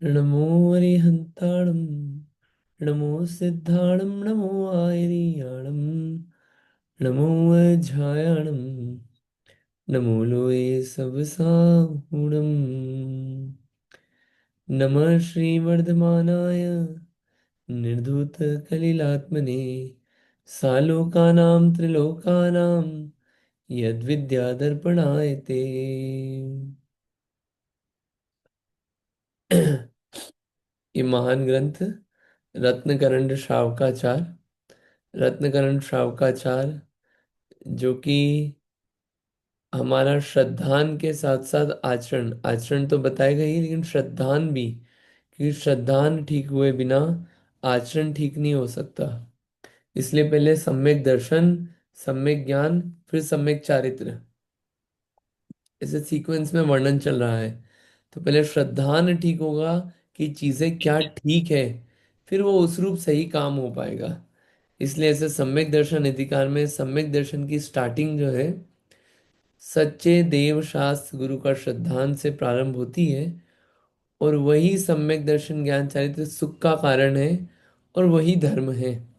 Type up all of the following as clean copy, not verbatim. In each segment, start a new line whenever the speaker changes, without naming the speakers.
नमो अरिहंताणं नमो सिद्धाणं नमो आयरियाणं नमो अजायाणं नमो लोये सबसाहुणम् नमः श्रीवर्धमानाय निर्धूतकलिलात्मने सालोकानां त्रिलोकानां यद्विद्यादर्पणाय ते। ये महान ग्रंथ रत्नकरंड श्रावकाचार, रत्नकरंड श्रावकाचार जो कि हमारा श्रद्धान के साथ साथ आचरण आचरण तो बताएगा ही, लेकिन श्रद्धान भी, क्योंकि श्रद्धान ठीक हुए बिना आचरण ठीक नहीं हो सकता। इसलिए पहले सम्यक दर्शन, सम्यक ज्ञान, फिर सम्यक चारित्र, ऐसे सीक्वेंस में वर्णन चल रहा है। तो पहले श्रद्धान ठीक होगा कि चीजें क्या ठीक है, फिर वो उस रूप सही काम हो पाएगा। इसलिए ऐसे सम्यक दर्शन अधिकार में सम्यक दर्शन की स्टार्टिंग जो है, सच्चे देव शास्त्र गुरु का श्रद्धांत से प्रारंभ होती है। और वही सम्यक दर्शन ज्ञान चारित्र सुख का कारण है, और वही धर्म है,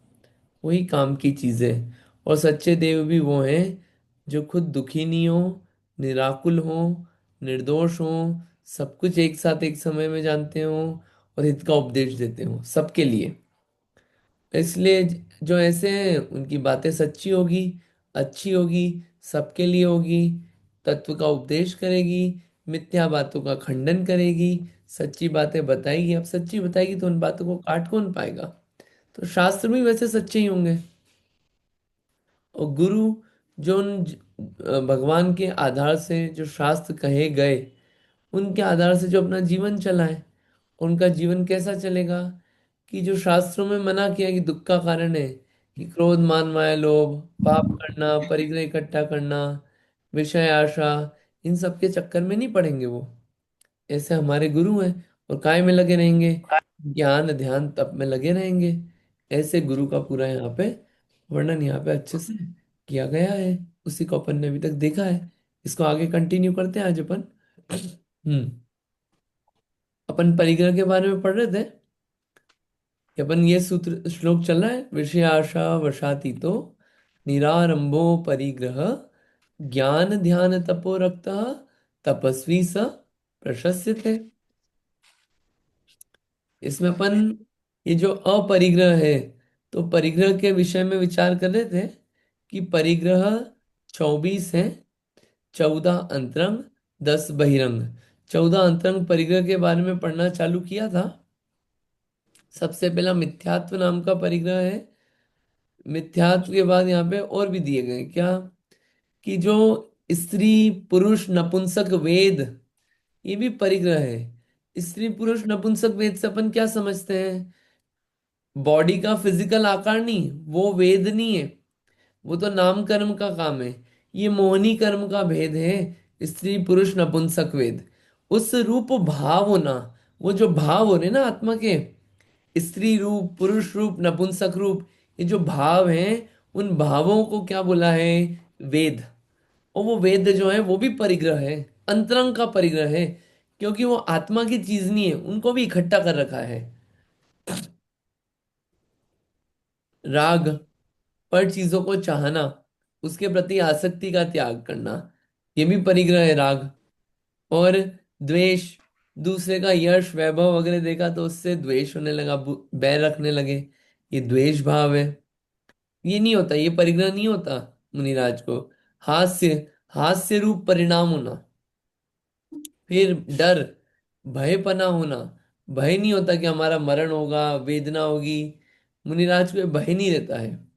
वही काम की चीजें। और सच्चे देव भी वो हैं जो खुद दुखी नहीं हो, निराकुल हो, निर्दोष हो, सब कुछ एक साथ एक समय में जानते हो, और हित का उपदेश देते हो सबके लिए। इसलिए जो ऐसे हैं उनकी बातें सच्ची होगी, अच्छी होगी, सबके लिए होगी, तत्व का उपदेश करेगी, मिथ्या बातों का खंडन करेगी, सच्ची बातें बताएगी। अब सच्ची बताएगी तो उन बातों को काट कौन पाएगा। तो शास्त्र भी वैसे सच्चे ही होंगे। और गुरु जो भगवान के आधार से जो शास्त्र कहे गए, उनके आधार से जो अपना जीवन चलाए, उनका जीवन कैसा चलेगा, कि जो शास्त्रों में मना किया कि दुख का कारण है, कि क्रोध मान माया लोभ, पाप करना, परिग्रह इकट्ठा करना, विषय आशा, इन सब के चक्कर में नहीं पड़ेंगे वो। ऐसे हमारे गुरु हैं, और काय में लगे रहेंगे, ज्ञान ध्यान तप में लगे रहेंगे। ऐसे गुरु का पूरा यहाँ पे वर्णन यहाँ पे अच्छे से किया गया है। उसी को अपन ने अभी तक देखा है। इसको आगे कंटिन्यू करते हैं आज अपन। हम्म। अपन परिग्रह के बारे में पढ़ रहे थे कि अपन ये सूत्र श्लोक चल रहा है, विषय आशा वशाती तो निरारंभो परिग्रह ज्ञान ध्यान तपो रक्तः तपस्वी स प्रशस्यते। इसमें अपन ये जो अपरिग्रह है, तो परिग्रह के विषय में विचार कर रहे थे कि परिग्रह 24 है, 14 अंतरंग, 10 बहिरंग। 14 अंतरंग परिग्रह के बारे में पढ़ना चालू किया था। सबसे पहला मिथ्यात्व नाम का परिग्रह है। मिथ्यात्व के बाद यहाँ पे और भी दिए गए क्या, कि जो स्त्री पुरुष नपुंसक वेद, ये भी परिग्रह है। स्त्री पुरुष नपुंसक वेद से अपन क्या समझते हैं, बॉडी का फिजिकल आकार नहीं, वो वेद नहीं है। वो तो नाम कर्म का काम है। ये मोहनी कर्म का भेद है, स्त्री पुरुष नपुंसक वेद। उस रूप भाव होना, वो जो भाव हो रहे ना आत्मा के, स्त्री रूप पुरुष रूप नपुंसक रूप, ये जो भाव हैं, उन भावों को क्या बोला है, वेद। और वो वेद जो है वो भी परिग्रह है, अंतरंग का परिग्रह है। क्योंकि वो आत्मा की चीज नहीं है, उनको भी इकट्ठा कर रखा है। राग, पर चीजों को चाहना, उसके प्रति आसक्ति का त्याग करना, ये भी परिग्रह है, राग। और द्वेष, दूसरे का यश वैभव वगैरह देखा तो उससे द्वेष होने लगा, बैर रखने लगे, ये द्वेष भाव है। ये नहीं होता, ये परिग्रह नहीं होता मुनिराज को। हास्य, हास्य रूप परिणाम होना। फिर डर, भयपना होना, भय नहीं होता कि हमारा मरण होगा, वेदना होगी। मुनिराज को ये भय नहीं रहता है।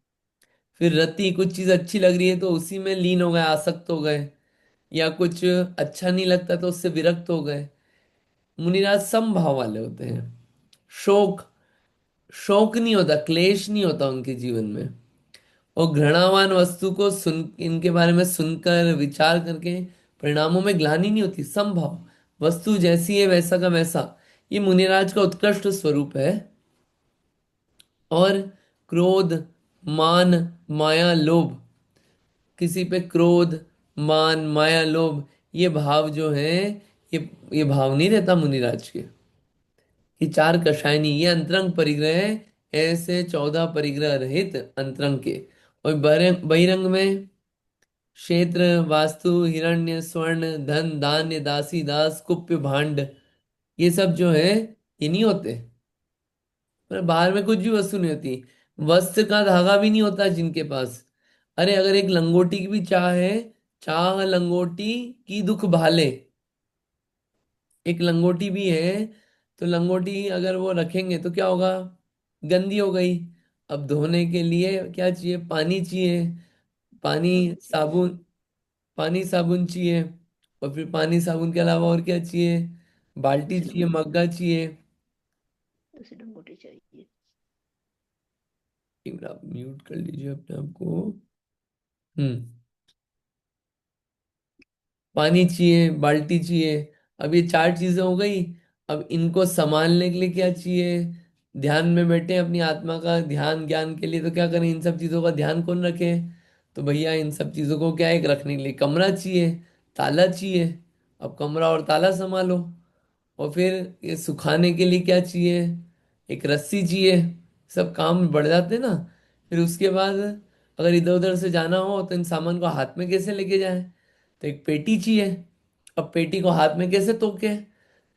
फिर रति, कुछ चीज अच्छी लग रही है तो उसी में लीन हो गए, आसक्त हो गए, या कुछ अच्छा नहीं लगता तो उससे विरक्त हो गए। मुनिराज समभाव वाले होते हैं। शोक, शोक नहीं होता, क्लेश नहीं होता उनके जीवन में। और घृणावान वस्तु को सुन, इनके बारे में सुनकर विचार करके परिणामों में ग्लानि नहीं होती, समभाव। वस्तु जैसी है वैसा का वैसा, ये मुनिराज का उत्कृष्ट स्वरूप है। और क्रोध, मान, माया लोभ, किसी पे क्रोध, मान, माया लोभ, ये भाव जो है, ये ये भाव नहीं रहता मुनिराज के। कि चार कषायनी ये अंतरंग परिग्रह है। ऐसे 14 परिग्रह रहित अंतरंग के। और बहिरंग में क्षेत्र, वास्तु, हिरण्य, स्वर्ण, धन, धान्य, दासी दास, कुप्य, भांड, ये सब जो है ये नहीं होते। पर बाहर में कुछ भी वस्तु नहीं होती। वस्त्र का धागा भी नहीं होता जिनके पास। अरे अगर एक लंगोटी की भी चाह है, चाह लंगोटी की दुख भाले, एक लंगोटी भी है, तो लंगोटी अगर वो रखेंगे तो क्या होगा? गंदी हो गई। अब धोने के लिए क्या चाहिए? पानी चाहिए। पानी, साबुन, पानी साबुन चाहिए। और फिर पानी साबुन के अलावा और क्या चाहिए? बाल्टी
उसे
चाहिए,
लंगोटी,
मग्गा चाहिए।
उसे लंगोटी चाहिए।
एक मिनट, आप म्यूट कर लीजिए अपने आप को। हम्म। पानी चाहिए, बाल्टी चाहिए। अब ये चार चीजें हो गई। अब इनको संभालने के लिए क्या चाहिए? ध्यान में बैठे अपनी आत्मा का ध्यान ज्ञान के लिए, तो क्या करें? इन सब चीजों का ध्यान कौन रखे? तो भैया इन सब चीजों को क्या है, एक रखने के लिए कमरा चाहिए, ताला चाहिए। अब कमरा और ताला संभालो। और फिर ये सुखाने के लिए क्या चाहिए? एक रस्सी चाहिए। सब काम बढ़ जाते ना। फिर उसके बाद अगर इधर उधर से जाना हो तो इन सामान को हाथ में कैसे लेके जाए? तो एक पेटी चाहिए। अब पेटी को हाथ में कैसे तोके?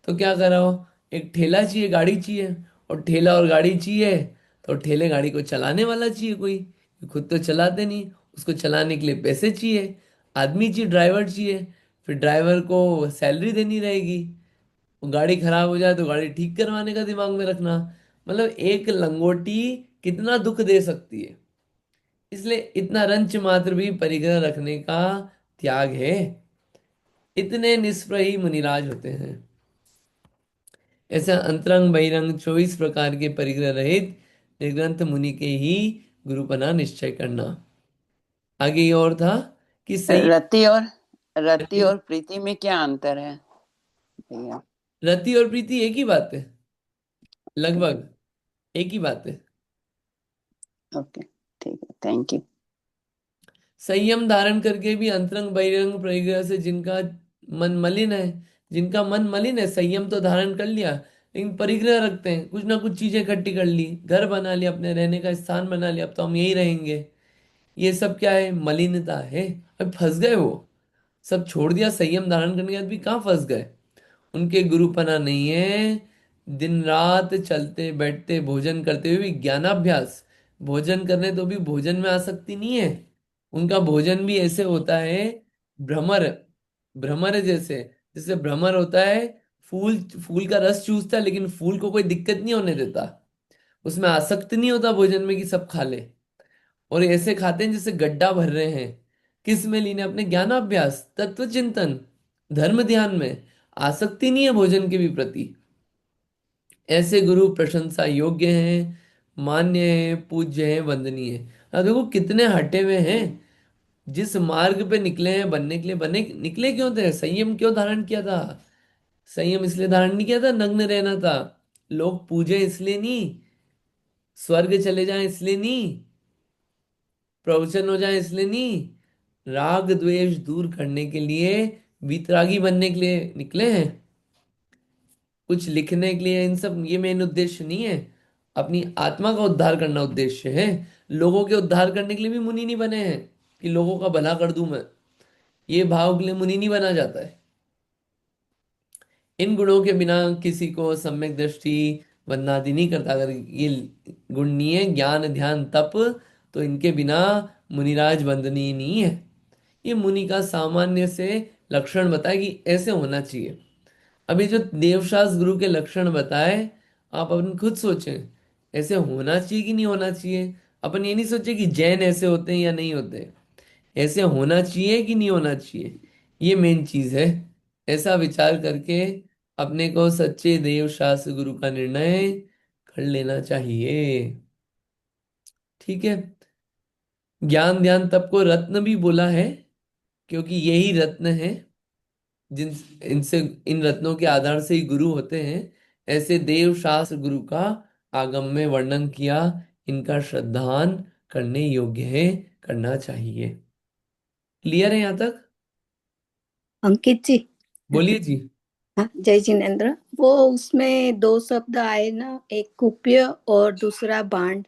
तो क्या करो, एक ठेला चाहिए, गाड़ी चाहिए। और ठेला और गाड़ी चाहिए, तो ठेले गाड़ी को चलाने वाला चाहिए कोई। खुद तो चलाते नहीं। उसको चलाने के लिए पैसे चाहिए, आदमी चाहिए, ड्राइवर चाहिए। फिर ड्राइवर को सैलरी देनी रहेगी। वो गाड़ी खराब हो जाए तो गाड़ी ठीक करवाने का दिमाग में रखना। मतलब एक लंगोटी कितना दुख दे सकती है। इसलिए इतना रंच मात्र भी परिग्रह रखने का त्याग है। इतने निष्प्रही मुनिराज होते हैं। ऐसा अंतरंग बहिरंग 24 प्रकार के परिग्रह रहित निर्ग्रंथ मुनि के ही गुरुपना निश्चय करना। आगे ये और था कि सही।
रति और प्रीति में क्या अंतर है भैया?
रति और प्रीति एक ही बात है,
ओके।
लगभग एक ही बात है।
ओके, ठीक है, थैंक यू।
संयम धारण करके भी अंतरंग बहिरंग परिग्रह से जिनका मन मलिन है, जिनका मन मलिन है, संयम तो धारण कर लिया, लेकिन परिग्रह रखते हैं, कुछ ना कुछ चीजें इकट्ठी कर ली, घर बना लिया, अपने रहने का स्थान बना लिया, अब तो हम यही रहेंगे। ये सब क्या है? मलिनता है। अब फंस गए वो। सब छोड़ दिया, संयम धारण करने के बाद भी कहाँ फंस गए? उनके गुरुपना नहीं है। दिन रात चलते बैठते भोजन करते हुए भी ज्ञानाभ्यास, भोजन करने तो भी भोजन में आसक्ति नहीं है। उनका भोजन भी ऐसे होता है, भ्रमर, भ्रमर जैसे, जैसे भ्रमर होता है, फूल, फूल का रस चूसता है, लेकिन फूल को कोई दिक्कत नहीं होने देता। उसमें आसक्त नहीं होता भोजन में कि सब खा ले। और ऐसे खाते हैं जैसे गड्ढा भर रहे हैं। किस में लीन है? अपने ज्ञानाभ्यास, तत्व चिंतन, धर्म ध्यान में। आसक्ति नहीं है भोजन के भी प्रति। ऐसे गुरु प्रशंसा योग्य हैं, मान्य हैं, पूज्य हैं, वंदनीय हैं। अब देखो कितने हटे हुए हैं। जिस मार्ग पे निकले हैं बनने के लिए, बने निकले क्यों थे? संयम क्यों धारण किया था? संयम इसलिए धारण नहीं किया था नग्न रहना था, लोग पूजे इसलिए नहीं, स्वर्ग चले जाएं इसलिए नहीं, प्रवचन हो जाए इसलिए नहीं, राग द्वेष दूर करने के लिए, वीतरागी बनने के लिए निकले हैं। कुछ लिखने के लिए इन सब ये मेन उद्देश्य नहीं है। अपनी आत्मा का उद्धार करना उद्देश्य है। लोगों के उद्धार करने के लिए भी मुनि नहीं बने हैं कि लोगों का भला कर दूं मैं। ये भाव के लिए मुनि नहीं बना जाता है। इन गुणों के बिना किसी को सम्यक दृष्टि वंदनादि नहीं करता। अगर ये गुण नहीं है, ज्ञान ध्यान तप, तो इनके बिना मुनिराज वंदनीय नहीं है। ये मुनि का सामान्य से लक्षण बताए कि ऐसे होना चाहिए। अभी जो देवशास्त्र गुरु के लक्षण बताए, आप अपन खुद सोचें, ऐसे होना चाहिए कि नहीं होना चाहिए? अपन ये नहीं सोचे कि जैन ऐसे होते हैं या नहीं होते, ऐसे होना चाहिए कि नहीं होना चाहिए, ये मेन चीज है। ऐसा विचार करके अपने को सच्चे देव शास्त्र गुरु का निर्णय कर लेना चाहिए। ठीक है। ज्ञान ध्यान तप को रत्न भी बोला है, क्योंकि यही रत्न है जिन, इनसे, इन रत्नों के आधार से ही गुरु होते हैं। ऐसे देव शास्त्र गुरु का आगम में वर्णन किया। इनका श्रद्धान करने योग्य है, करना चाहिए। क्लियर है यहां तक?
अंकित जी,
बोलिए जी।
हाँ, जय जिनेन्द्र। वो उसमें दो शब्द आए ना, एक कुप्य और दूसरा बांड।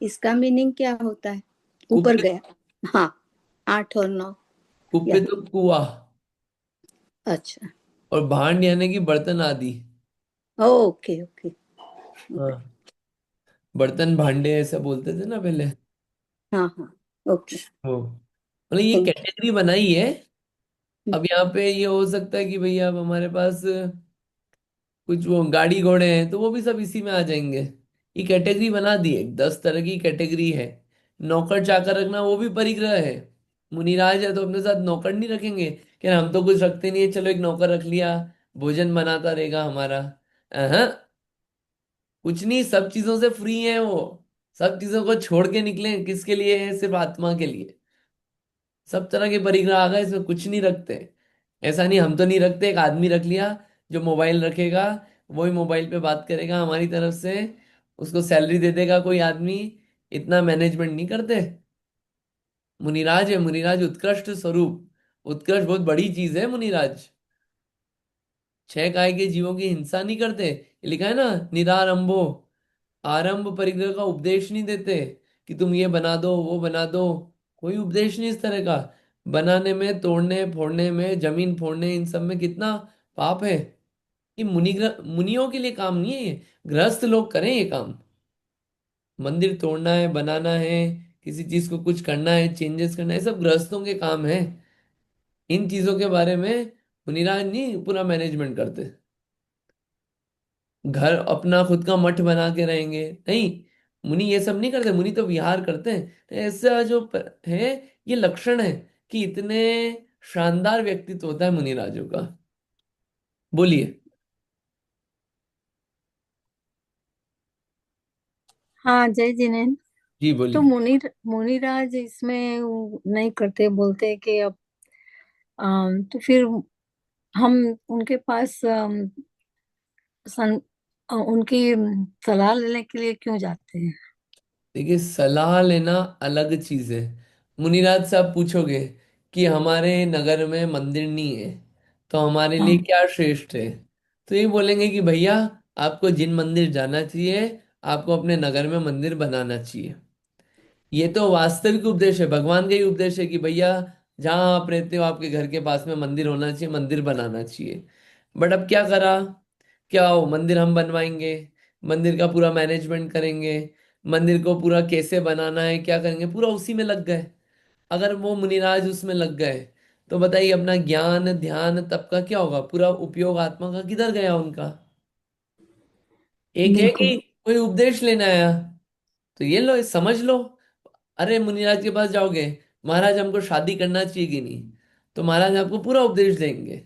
इसका मीनिंग क्या होता है? ऊपर
कुप्य।
गया। हाँ, 8 और 9। या
कुप्य तो कुआ।
अच्छा।
और भांड यानी कि बर्तन आदि।
Okay okay.
हाँ, बर्तन भांडे ऐसा बोलते थे ना पहले।
हाँ हाँ। ओके।
वो मतलब ये
थैंक
कैटेगरी बनाई है।
यू।
अब यहाँ पे ये हो सकता है कि भैया अब हमारे पास कुछ वो गाड़ी घोड़े हैं तो वो भी सब इसी में आ जाएंगे। ये कैटेगरी बना दी है, 10 तरह की कैटेगरी है। नौकर चाकर रखना वो भी परिग्रह है। मुनिराज है तो अपने साथ नौकर नहीं रखेंगे कि हम तो कुछ रखते नहीं है, चलो एक नौकर रख लिया, भोजन बनाता रहेगा हमारा। अहं, कुछ नहीं, सब चीजों से फ्री है वो। सब चीजों को छोड़ के निकले, किसके लिए है? सिर्फ आत्मा के लिए। सब तरह के परिग्रह आ गए, इसमें कुछ नहीं रखते। ऐसा नहीं हम तो नहीं रखते, एक आदमी रख लिया जो मोबाइल रखेगा, वही मोबाइल पे बात करेगा हमारी तरफ से, उसको सैलरी दे देगा कोई आदमी। इतना मैनेजमेंट नहीं करते। मुनिराज है, मुनिराज उत्कृष्ट स्वरूप, उत्कृष्ट बहुत बड़ी चीज है मुनिराज। 6 काय के जीवों की हिंसा नहीं करते, ये लिखा है ना, निरारंभो। आरंभ परिग्रह का उपदेश नहीं देते कि तुम ये बना दो वो बना दो। कोई उपदेश नहीं इस तरह का। बनाने में, तोड़ने फोड़ने में, जमीन फोड़ने, इन सब में कितना पाप है। ये मुनियों के लिए काम नहीं है ये। गृहस्थ लोग करें ये काम। मंदिर तोड़ना है, बनाना है, किसी चीज को कुछ करना है, चेंजेस करना है, सब गृहस्थों के काम है। इन चीजों के बारे में मुनिराज नहीं पूरा मैनेजमेंट करते। घर अपना खुद का मठ बना के रहेंगे नहीं। मुनि ये सब नहीं करते, मुनि तो विहार करते हैं। तो ऐसा जो है, ये लक्षण है कि इतने शानदार व्यक्तित्व होता है मुनिराजों का। बोलिए।
हाँ, जय जिनेन्द्र।
जी
तो
बोलिए।
मुनिराज इसमें वो नहीं करते, बोलते हैं कि अब तो फिर हम उनके पास उनकी सलाह लेने के लिए क्यों जाते हैं?
देखिए, सलाह लेना अलग चीज है। मुनिराज से आप पूछोगे कि हमारे नगर में मंदिर नहीं है तो हमारे लिए
हाँ
क्या श्रेष्ठ है, तो ये बोलेंगे कि भैया, आपको जिन मंदिर जाना चाहिए, आपको अपने नगर में मंदिर बनाना चाहिए। ये तो वास्तविक उपदेश है, भगवान का ही उपदेश है कि भैया, जहां आप रहते हो आपके घर के पास में मंदिर होना चाहिए, मंदिर बनाना चाहिए। बट अब क्या करा? क्या हो, मंदिर हम बनवाएंगे, मंदिर का पूरा मैनेजमेंट करेंगे, मंदिर को पूरा कैसे बनाना है क्या करेंगे, पूरा उसी में लग गए। अगर वो मुनिराज उसमें लग गए तो बताइए अपना ज्ञान ध्यान तब का क्या होगा? पूरा उपयोग आत्मा का किधर गया उनका? एक है
बिल्कुल।
कि कोई उपदेश लेने आया तो ये लो, समझ लो। अरे मुनिराज के पास जाओगे, महाराज हमको शादी करना चाहिए कि नहीं, तो महाराज आपको पूरा उपदेश देंगे।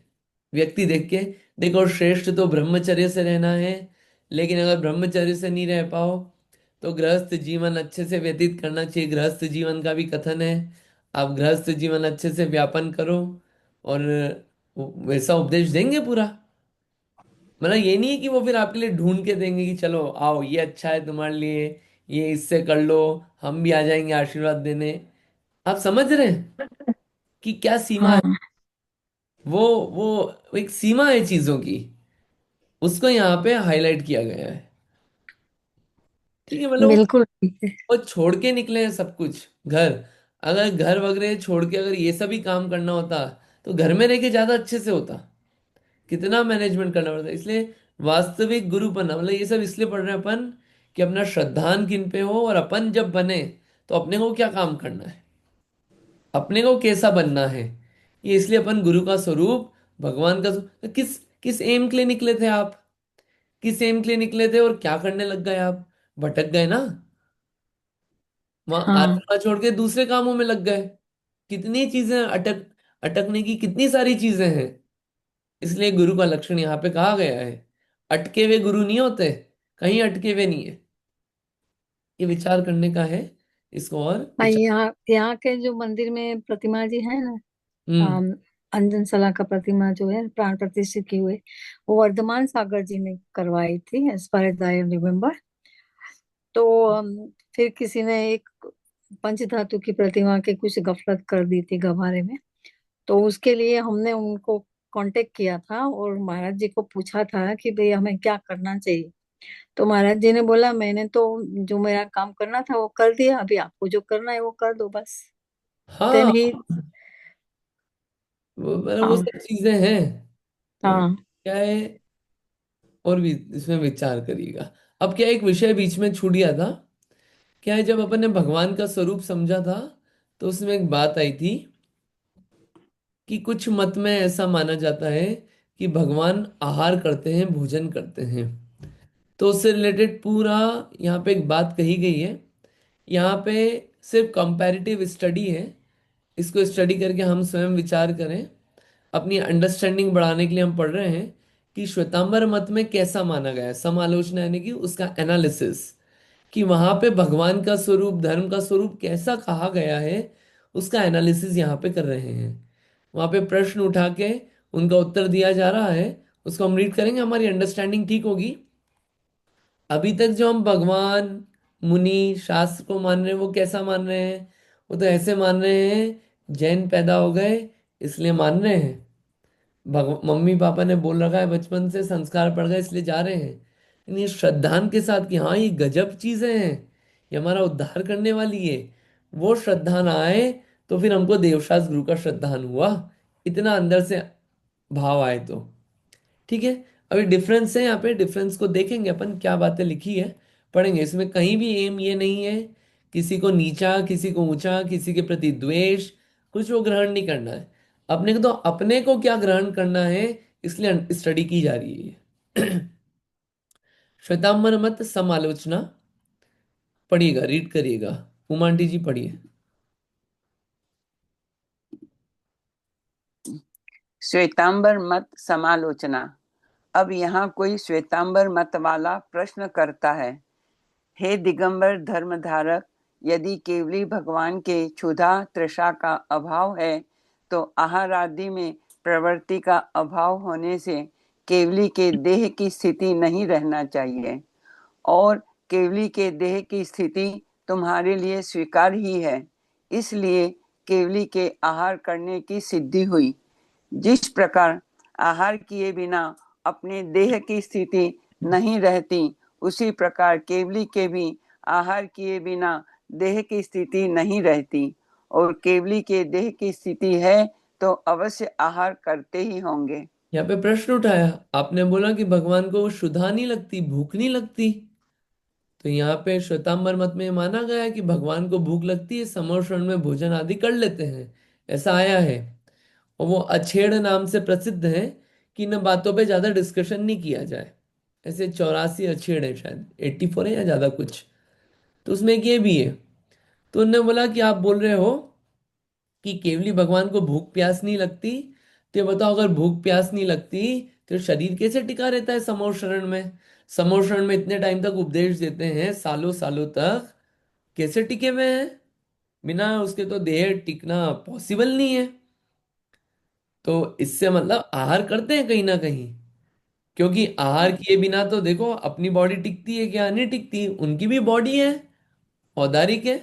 व्यक्ति देख के, देखो श्रेष्ठ तो ब्रह्मचर्य से रहना है, लेकिन अगर ब्रह्मचर्य से नहीं रह पाओ तो गृहस्थ जीवन अच्छे से व्यतीत करना चाहिए। गृहस्थ जीवन का भी कथन है, आप गृहस्थ जीवन अच्छे से व्यापन करो। और वैसा उपदेश देंगे पूरा। मतलब ये नहीं है कि वो फिर आपके लिए ढूंढ के देंगे कि चलो आओ ये अच्छा है तुम्हारे लिए, ये इससे कर लो, हम भी आ जाएंगे आशीर्वाद देने। आप समझ रहे हैं कि क्या सीमा है?
हाँ,
वो वो एक सीमा है चीजों की, उसको यहाँ पे हाईलाइट किया गया है। ठीक है, मतलब
बिल्कुल ठीक है।
वो छोड़ के निकले हैं सब कुछ। घर, अगर घर वगैरह छोड़ के अगर ये सभी काम करना होता तो घर में रह के ज्यादा अच्छे से होता। कितना मैनेजमेंट करना पड़ता है। इसलिए वास्तविक गुरु बनना मतलब ये सब इसलिए पढ़ रहे हैं अपन कि अपना श्रद्धान किन पे हो, और अपन जब बने तो अपने को क्या काम करना है, अपने को कैसा बनना है। ये इसलिए अपन गुरु का स्वरूप, भगवान का स्वरूप, तो किस किस एम के लिए निकले थे आप? किस एम के लिए निकले थे और क्या करने लग गए आप? भटक गए ना। वहां
हाँ,
आत्मा छोड़ के दूसरे कामों में लग गए। कितनी चीजें अटकने की कितनी सारी चीजें हैं। इसलिए गुरु का लक्षण यहाँ पे कहा गया है। अटके हुए गुरु नहीं होते, कहीं अटके हुए नहीं है। ये विचार करने का है, इसको और
हाँ,
विचार।
यहाँ के जो मंदिर में प्रतिमा जी है ना,
हम्म।
अम, अंजन सला का प्रतिमा जो है प्राण प्रतिष्ठित की हुई, वो वर्धमान सागर जी ने करवाई थी, as far as I remember. तो फिर किसी ने एक पंचधातु की प्रतिमा की कुछ गफलत कर दी थी गभारे में। तो उसके लिए हमने उनको कांटेक्ट किया था और महाराज जी को पूछा था कि भाई हमें क्या करना चाहिए। तो महाराज जी ने बोला मैंने तो जो मेरा काम करना था वो कर दिया, अभी आपको जो करना है वो कर दो बस। देन
हाँ,
ही
वो
हाँ
सब चीजें हैं। तो
हाँ
क्या है, और भी इसमें विचार करिएगा। अब क्या, एक विषय बीच में छूट गया था। क्या है, जब अपन ने भगवान का स्वरूप समझा था, तो उसमें एक बात आई थी कि कुछ मत में ऐसा माना जाता है कि भगवान आहार करते हैं, भोजन करते हैं। तो उससे रिलेटेड पूरा यहाँ पे एक बात कही गई है। यहाँ पे सिर्फ कंपैरेटिव स्टडी है। इसको स्टडी करके हम स्वयं विचार करें, अपनी अंडरस्टैंडिंग बढ़ाने के लिए हम पढ़ रहे हैं कि श्वेतांबर मत में कैसा माना गया है, समालोचना यानी कि उसका एनालिसिस, कि वहां पे भगवान का स्वरूप, धर्म का स्वरूप कैसा कहा गया है, उसका एनालिसिस यहाँ पे कर रहे हैं। वहां पे प्रश्न उठा के उनका उत्तर दिया जा रहा है। उसको हम रीड करेंगे, हमारी अंडरस्टैंडिंग ठीक होगी। अभी तक जो हम भगवान, मुनि, शास्त्र को मान रहे हैं, वो कैसा मान रहे हैं? वो तो ऐसे मान रहे हैं, जैन पैदा हो गए इसलिए मान रहे हैं, मम्मी पापा ने बोल रखा है, बचपन से संस्कार पड़ गए इसलिए जा रहे हैं। लेकिन ये श्रद्धान के साथ कि हाँ ये गजब चीजें हैं, ये हमारा उद्धार करने वाली है, वो श्रद्धान आए, तो फिर हमको देवशास्त्र गुरु का श्रद्धान हुआ, इतना अंदर से भाव आए तो ठीक है। अभी डिफरेंस है, यहाँ पे डिफरेंस को देखेंगे अपन, क्या बातें लिखी है पढ़ेंगे। इसमें कहीं भी एम ये नहीं है किसी को नीचा, किसी को ऊंचा, किसी के प्रति द्वेष, कुछ वो ग्रहण नहीं करना है। अपने को तो अपने को क्या ग्रहण करना है, इसलिए स्टडी की जा रही है। श्वेतांबर मत समालोचना पढ़िएगा, रीड करिएगा। उमा आंटी जी पढ़िए।
श्वेतांबर मत समालोचना। अब यहाँ कोई श्वेतांबर मत वाला प्रश्न करता है, हे दिगंबर धर्मधारक, यदि केवली भगवान के क्षुधा तृषा का अभाव है तो आहार आदि में प्रवृत्ति का अभाव होने से केवली के देह की स्थिति नहीं रहना चाहिए, और केवली के देह की स्थिति तुम्हारे लिए स्वीकार ही है, इसलिए केवली के आहार करने की सिद्धि हुई। जिस प्रकार आहार किए बिना अपने देह की स्थिति नहीं रहती, उसी प्रकार केवली के भी आहार किए बिना देह की स्थिति नहीं रहती, और केवली के देह की स्थिति है तो अवश्य आहार करते ही होंगे।
यहाँ पे प्रश्न उठाया, आपने बोला कि भगवान को क्षुधा नहीं लगती, भूख नहीं लगती। तो यहाँ पे श्वेतांबर मत में माना गया है कि भगवान को भूख लगती है, समोषण में भोजन आदि कर लेते हैं, ऐसा आया है। और वो अछेड़ नाम से प्रसिद्ध है कि इन बातों पे ज्यादा डिस्कशन नहीं किया जाए। ऐसे 84 अछेड़ है, शायद 84 है या ज्यादा कुछ। तो उसमें एक ये भी है। तो उन्होंने बोला कि आप बोल रहे हो कि केवली भगवान को भूख प्यास नहीं लगती, तो ये बताओ, अगर भूख प्यास नहीं लगती तो शरीर कैसे टिका रहता है समोषण में? समोषण में इतने टाइम तक उपदेश देते हैं, सालों सालों तक, कैसे टिके हुए हैं? बिना उसके तो देह टिकना पॉसिबल नहीं है। तो इससे मतलब आहार करते हैं कहीं ना कहीं, क्योंकि आहार किए बिना तो देखो अपनी बॉडी टिकती है क्या? नहीं टिकती, उनकी भी बॉडी है, औदारिक है,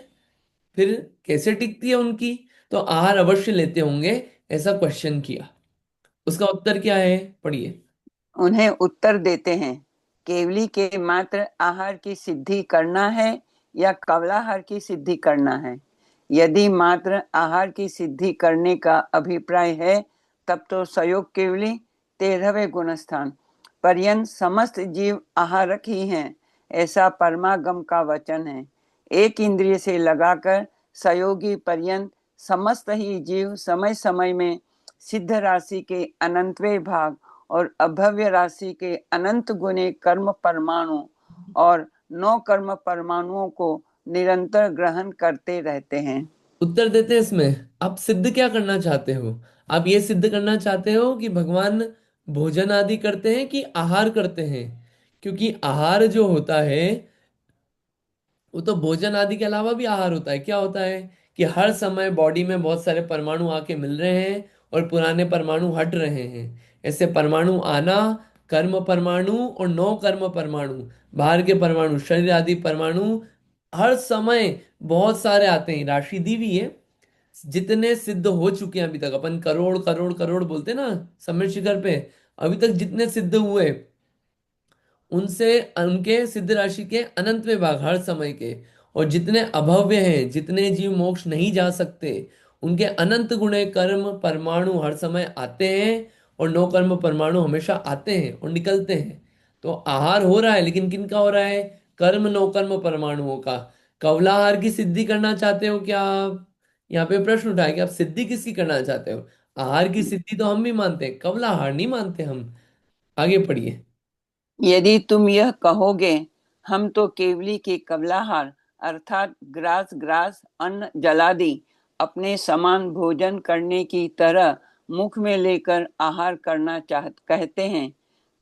फिर कैसे टिकती है उनकी? तो आहार अवश्य लेते होंगे, ऐसा क्वेश्चन किया। उसका उत्तर क्या है, पढ़िए।
उन्हें उत्तर देते हैं, केवली के मात्र आहार की सिद्धि करना है या कवलाहार की सिद्धि करना है? यदि मात्र आहार की सिद्धि करने का अभिप्राय है तब तो सयोग केवली 13वें गुणस्थान पर्यंत समस्त जीव आहारक ही हैं, ऐसा परमागम का वचन है। एक इंद्रिय से लगाकर सयोगी पर्यंत समस्त ही जीव समय समय में सिद्ध राशि के अनंतवें भाग और अभव्य राशि के अनंत गुणे कर्म परमाणु और 9 कर्म परमाणुओं को निरंतर ग्रहण करते रहते हैं।
उत्तर देते हैं इसमें। आप सिद्ध क्या करना चाहते हो? आप ये सिद्ध करना चाहते हो कि भगवान भोजन आदि करते हैं कि आहार करते हैं? क्योंकि आहार जो होता है वो तो भोजन आदि के अलावा भी आहार होता है। क्या होता है कि हर समय बॉडी में बहुत सारे परमाणु आके मिल रहे हैं और पुराने परमाणु हट रहे हैं। ऐसे परमाणु आना, कर्म परमाणु और 9 कर्म परमाणु, बाहर के परमाणु, शरीर आदि परमाणु हर समय बहुत सारे आते हैं, राशि दी हुई है। जितने सिद्ध हो चुके हैं अभी तक, अपन करोड़ करोड़ करोड़ बोलते हैं ना सम्मित शिखर पे, अभी तक जितने सिद्ध हुए उनसे, उनके सिद्ध राशि के अनंत में भाग हर समय के, और जितने अभव्य हैं, जितने जीव मोक्ष नहीं जा सकते, उनके अनंत गुणे कर्म परमाणु हर समय आते हैं, और नौ कर्म परमाणु हमेशा आते हैं और निकलते हैं। तो आहार हो रहा है, लेकिन किन का हो रहा है? कर्म नौ कर्म परमाणुओं का। कवलाहार की सिद्धि करना चाहते हो क्या आप? यहाँ पे प्रश्न उठाया कि आप सिद्धि किसकी करना चाहते हो। आहार की सिद्धि तो हम भी मानते हैं, कवलाहार नहीं मानते हम। आगे पढ़िए।
यदि तुम यह कहोगे हम तो केवली के कबलाहार अर्थात ग्रास ग्रास अन्न जलादि अपने समान भोजन करने की तरह मुख में लेकर आहार करना चाह कहते हैं।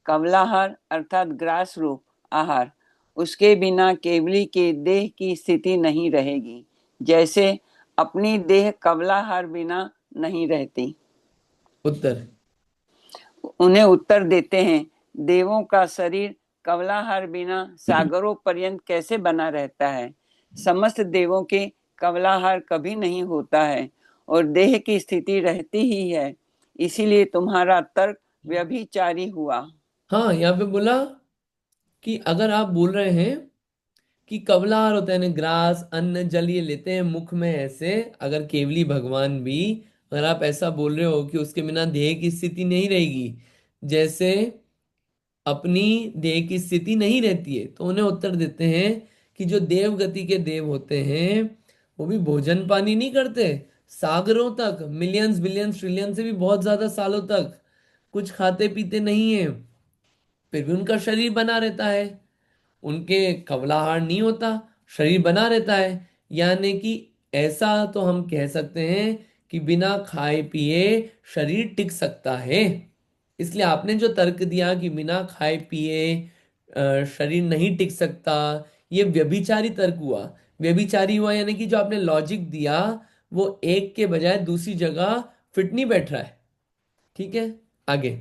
कबलाहार अर्थात ग्रास रूप आहार, उसके बिना केवली के देह की स्थिति नहीं रहेगी, जैसे अपनी देह कबलाहार बिना नहीं रहती।
उत्तर।
उन्हें उत्तर देते हैं, देवों का शरीर कवलाहार बिना सागरों पर्यंत कैसे बना रहता है? समस्त देवों के कवलाहार कभी नहीं होता है और देह की स्थिति रहती ही है, इसीलिए तुम्हारा तर्क व्यभिचारी हुआ।
हाँ, यहाँ पे बोला कि अगर आप बोल रहे हैं कि कवलाहार होता है ना, ग्रास अन्न जल ये लेते हैं मुख में ऐसे, अगर केवली भगवान भी, अगर आप ऐसा बोल रहे हो कि उसके बिना देह की स्थिति नहीं रहेगी, जैसे अपनी देह की स्थिति नहीं रहती है, तो उन्हें उत्तर देते हैं कि जो देव गति के देव होते हैं वो भी भोजन पानी नहीं करते, सागरों तक, मिलियंस बिलियंस ट्रिलियन से भी बहुत ज्यादा सालों तक कुछ खाते पीते नहीं है, फिर भी उनका शरीर बना रहता है। उनके कवलाहार नहीं होता, शरीर बना रहता है। यानी कि ऐसा तो हम कह सकते हैं कि बिना खाए पिए शरीर टिक सकता है। इसलिए आपने जो तर्क दिया कि बिना खाए पिए शरीर नहीं टिक सकता, ये व्यभिचारी तर्क हुआ। व्यभिचारी हुआ यानी कि जो आपने लॉजिक दिया वो एक के बजाय दूसरी जगह फिट नहीं बैठ रहा है। ठीक है, आगे।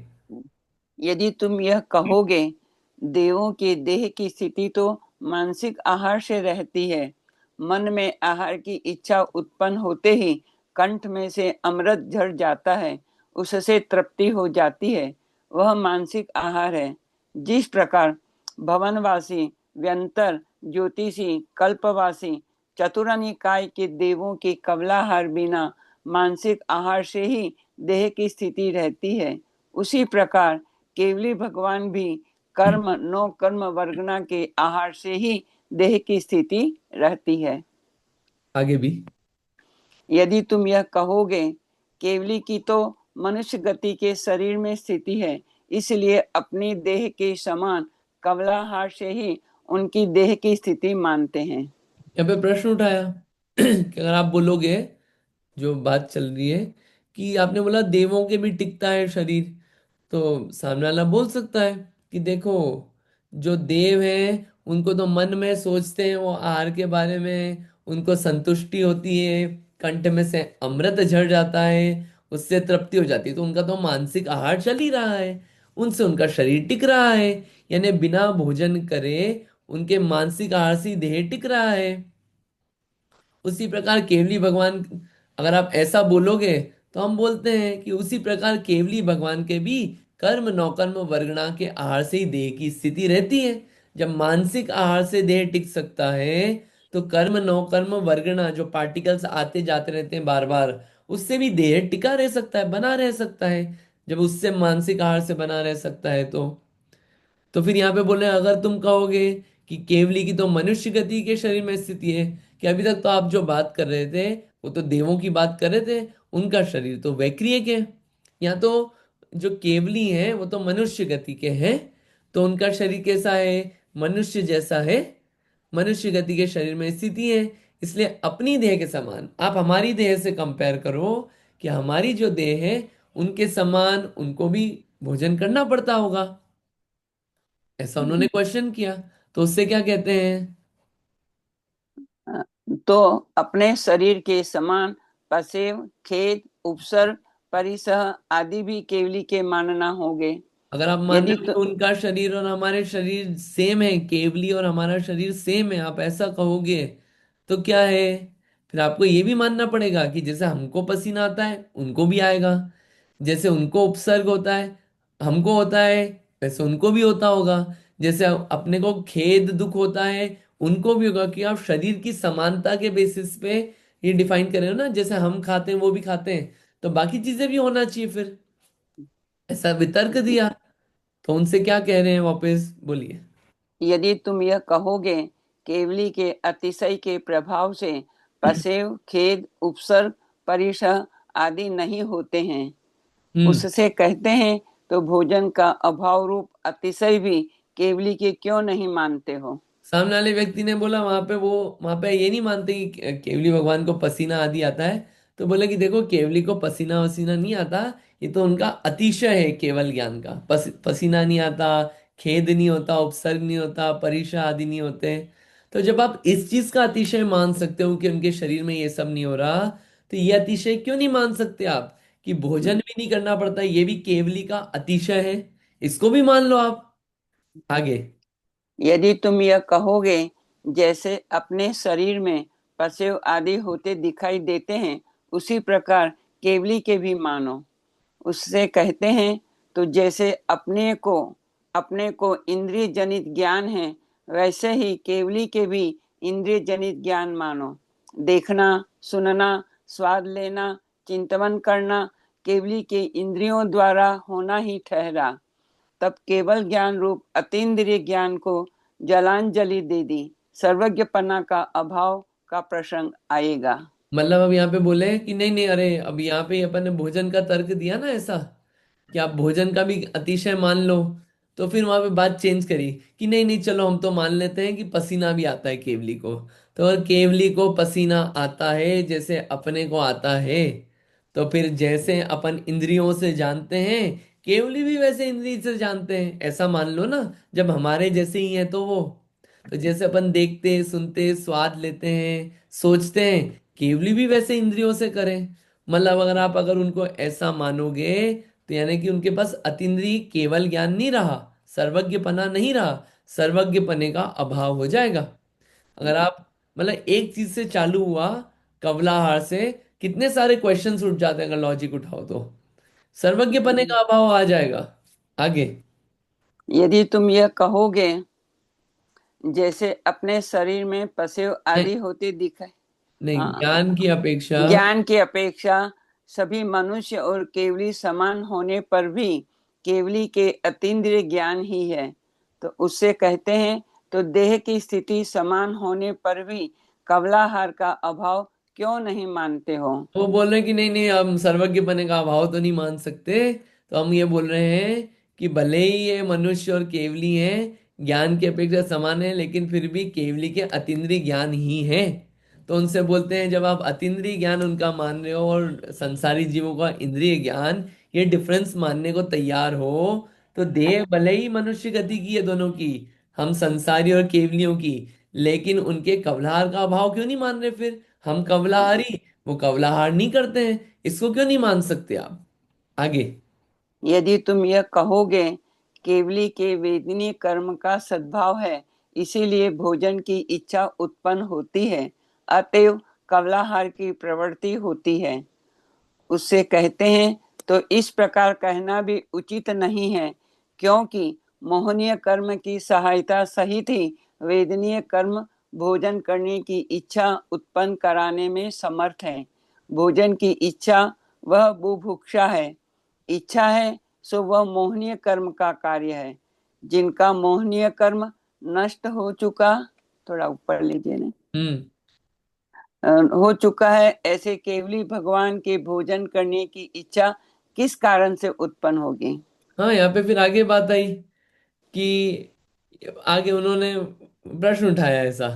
यदि तुम यह कहोगे देवों के देह की स्थिति तो मानसिक आहार से रहती है, मन में आहार की इच्छा उत्पन्न होते ही कंठ में से अमृत झड़ जाता है, उससे तृप्ति हो जाती है, वह मानसिक आहार है। जिस प्रकार भवनवासी व्यंतर ज्योतिषी कल्पवासी चतुरानिकाय के देवों के कवलाहार बिना मानसिक आहार से ही देह की स्थिति रहती है, उसी प्रकार केवली भगवान भी कर्म नो कर्म वर्गना के आहार से ही देह की स्थिति रहती है।
आगे भी।
यदि तुम यह कहोगे केवली की तो मनुष्य गति के शरीर में स्थिति है, इसलिए अपनी देह के समान कवलाहार से ही उनकी देह की स्थिति मानते हैं।
यहाँ पे प्रश्न उठाया कि अगर आप बोलोगे, जो बात चल रही है कि आपने बोला देवों के भी टिकता है शरीर, तो सामने वाला बोल सकता है कि देखो, जो देव हैं उनको तो मन में सोचते हैं वो आहार के बारे में, उनको संतुष्टि होती है, कंठ में से अमृत झड़ जाता है, उससे तृप्ति हो जाती है, तो उनका तो मानसिक आहार चल ही रहा है, उनसे उनका शरीर टिक रहा है। यानी बिना भोजन करे उनके मानसिक आहार से ही देह टिक रहा है। उसी प्रकार केवली भगवान, अगर आप ऐसा बोलोगे तो हम बोलते हैं कि उसी प्रकार केवली भगवान के भी कर्म नौकर्म वर्गणा के आहार से ही देह की स्थिति रहती है। जब मानसिक आहार से देह टिक सकता है, तो कर्म नौकर्म वर्गणा जो पार्टिकल्स आते जाते रहते हैं बार बार, उससे भी देह टिका रह सकता है, बना रह सकता है। जब उससे मानसिक आहार से बना रह सकता है तो फिर यहाँ पे बोले अगर तुम कहोगे कि केवली की तो मनुष्य गति के शरीर में स्थिति है, कि अभी तक तो आप जो बात कर रहे थे वो तो देवों की बात कर रहे थे, उनका शरीर तो वैक्रियक है। यहाँ तो जो केवली है वो तो मनुष्य गति के हैं, तो उनका शरीर कैसा है? मनुष्य जैसा है, मनुष्य गति के शरीर में स्थिति है। इसलिए अपनी देह के समान आप हमारी देह से कंपेयर करो कि हमारी जो देह है उनके समान उनको भी भोजन करना पड़ता होगा। ऐसा उन्होंने क्वेश्चन किया, तो उससे क्या कहते हैं?
तो अपने शरीर के समान पसेव खेद उपसर्ग परिसह आदि भी केवली के मानना होंगे।
अगर आप मान
यदि
रहे हो
तो
कि उनका शरीर और हमारे शरीर सेम है, केवली और हमारा शरीर सेम है, आप ऐसा कहोगे तो क्या है? फिर आपको ये भी मानना पड़ेगा कि जैसे हमको पसीना आता है उनको भी आएगा, जैसे उनको उपसर्ग होता है हमको होता है, वैसे उनको भी होता होगा। जैसे अपने को खेद दुख होता है उनको भी होगा, कि आप शरीर की समानता के बेसिस पे ये डिफाइन कर रहे हो ना, जैसे हम खाते हैं वो भी खाते हैं, तो बाकी चीजें भी होना चाहिए फिर, ऐसा वितर्क दिया। तो उनसे क्या कह रहे हैं वापस, बोलिए।
यदि तुम यह कहोगे केवली के अतिशय के प्रभाव से पसेव खेद उपसर्ग परिसह आदि नहीं होते हैं,
हम्म।
उससे कहते हैं तो भोजन का अभाव रूप अतिशय भी केवली के क्यों नहीं मानते हो।
सामने वाले व्यक्ति ने बोला वहां पे ये नहीं मानते कि केवली भगवान को पसीना आदि आता है। तो बोले कि देखो केवली को पसीना वसीना नहीं आता, ये तो उनका अतिशय है केवल ज्ञान का। पसीना नहीं आता, खेद नहीं होता, उपसर्ग नहीं होता, परीक्षा आदि नहीं होते। तो जब आप इस चीज का अतिशय मान सकते हो कि उनके शरीर में ये सब नहीं हो रहा, तो ये अतिशय क्यों नहीं मान सकते आप कि भोजन भी नहीं करना पड़ता, ये भी केवली का अतिशय है। इसको भी मान लो आप। आगे।
यदि तुम यह कहोगे जैसे अपने शरीर में पसेव आदि होते दिखाई देते हैं उसी प्रकार केवली के भी मानो, उससे कहते हैं तो जैसे अपने को इंद्रिय जनित ज्ञान है वैसे ही केवली के भी इंद्रिय जनित ज्ञान मानो। देखना सुनना स्वाद लेना चिंतन करना केवली के इंद्रियों द्वारा होना ही ठहरा, तब केवल ज्ञान रूप अतीन्द्रिय ज्ञान को जलांजलि दे दी, सर्वज्ञपना का अभाव का प्रसंग आएगा।
मतलब अब यहाँ पे बोले कि नहीं नहीं, अरे अब यहाँ पे अपन ने भोजन का तर्क दिया ना ऐसा, कि आप भोजन का भी अतिशय मान लो। तो फिर वहां पे बात चेंज करी कि नहीं नहीं, चलो हम तो मान लेते हैं कि पसीना भी आता है केवली को। तो अगर केवली को पसीना आता है जैसे अपने को आता है, तो फिर जैसे अपन इंद्रियों से जानते हैं केवली भी वैसे इंद्रिय से जानते हैं, ऐसा मान लो ना। जब हमारे जैसे ही है तो वो, तो जैसे अपन देखते सुनते स्वाद लेते हैं सोचते हैं, केवली भी वैसे इंद्रियों से करें। मतलब अगर उनको ऐसा मानोगे, तो यानी कि उनके पास अतीन्द्रिय केवल ज्ञान नहीं रहा, सर्वज्ञपना नहीं रहा, सर्वज्ञपने का अभाव हो जाएगा। अगर आप मतलब एक चीज से चालू हुआ, कवलाहार से कितने सारे क्वेश्चंस उठ जाते हैं अगर लॉजिक उठाओ तो, सर्वज्ञपने का अभाव आ जाएगा। आगे।
यदि तुम यह कहोगे जैसे अपने शरीर में पसेव
नहीं
आदि होते दिखाई,
नहीं,
हाँ,
ज्ञान की अपेक्षा।
ज्ञान की अपेक्षा सभी मनुष्य और केवली समान होने पर भी केवली के अतीन्द्रिय ज्ञान ही है, तो उससे कहते हैं तो देह की स्थिति समान होने पर भी कवलाहार का अभाव क्यों नहीं मानते हो।
वो बोल रहे हैं कि नहीं नहीं, हम सर्वज्ञ बने का अभाव तो नहीं मान सकते। तो हम ये बोल रहे हैं कि भले ही ये मनुष्य और केवली हैं, ज्ञान की अपेक्षा समान है, लेकिन फिर भी केवली के अतीन्द्रिय ज्ञान ही है। तो उनसे बोलते हैं जब आप अतीन्द्रिय ज्ञान उनका मान रहे हो और संसारी जीवों का इंद्रिय ज्ञान, ये डिफरेंस मानने को तैयार हो, तो देह भले ही मनुष्य गति की है दोनों की, हम संसारी और केवलियों की, लेकिन उनके कवलाहार का अभाव क्यों नहीं मान रहे फिर। हम कवलाहारी, वो कवलाहार नहीं करते हैं, इसको क्यों नहीं मान सकते आप। आगे।
यदि तुम यह कहोगे केवली के वेदनीय कर्म का सद्भाव है इसीलिए भोजन की इच्छा उत्पन्न होती है, अतएव कवलाहार की प्रवृत्ति होती है, उससे कहते हैं तो इस प्रकार कहना भी उचित नहीं है, क्योंकि मोहनीय कर्म की सहायता सहित ही वेदनीय कर्म भोजन करने की इच्छा उत्पन्न कराने में समर्थ है। भोजन की इच्छा वह बुभुक्षा है, इच्छा है सो वह मोहनीय कर्म का कार्य है। जिनका मोहनीय कर्म नष्ट हो चुका, थोड़ा ऊपर लीजिए ना,
हम्म।
हो चुका है, ऐसे केवली भगवान के भोजन करने की इच्छा किस कारण से उत्पन्न होगी।
हाँ, यहाँ पे फिर आगे बात आई कि आगे उन्होंने प्रश्न उठाया ऐसा,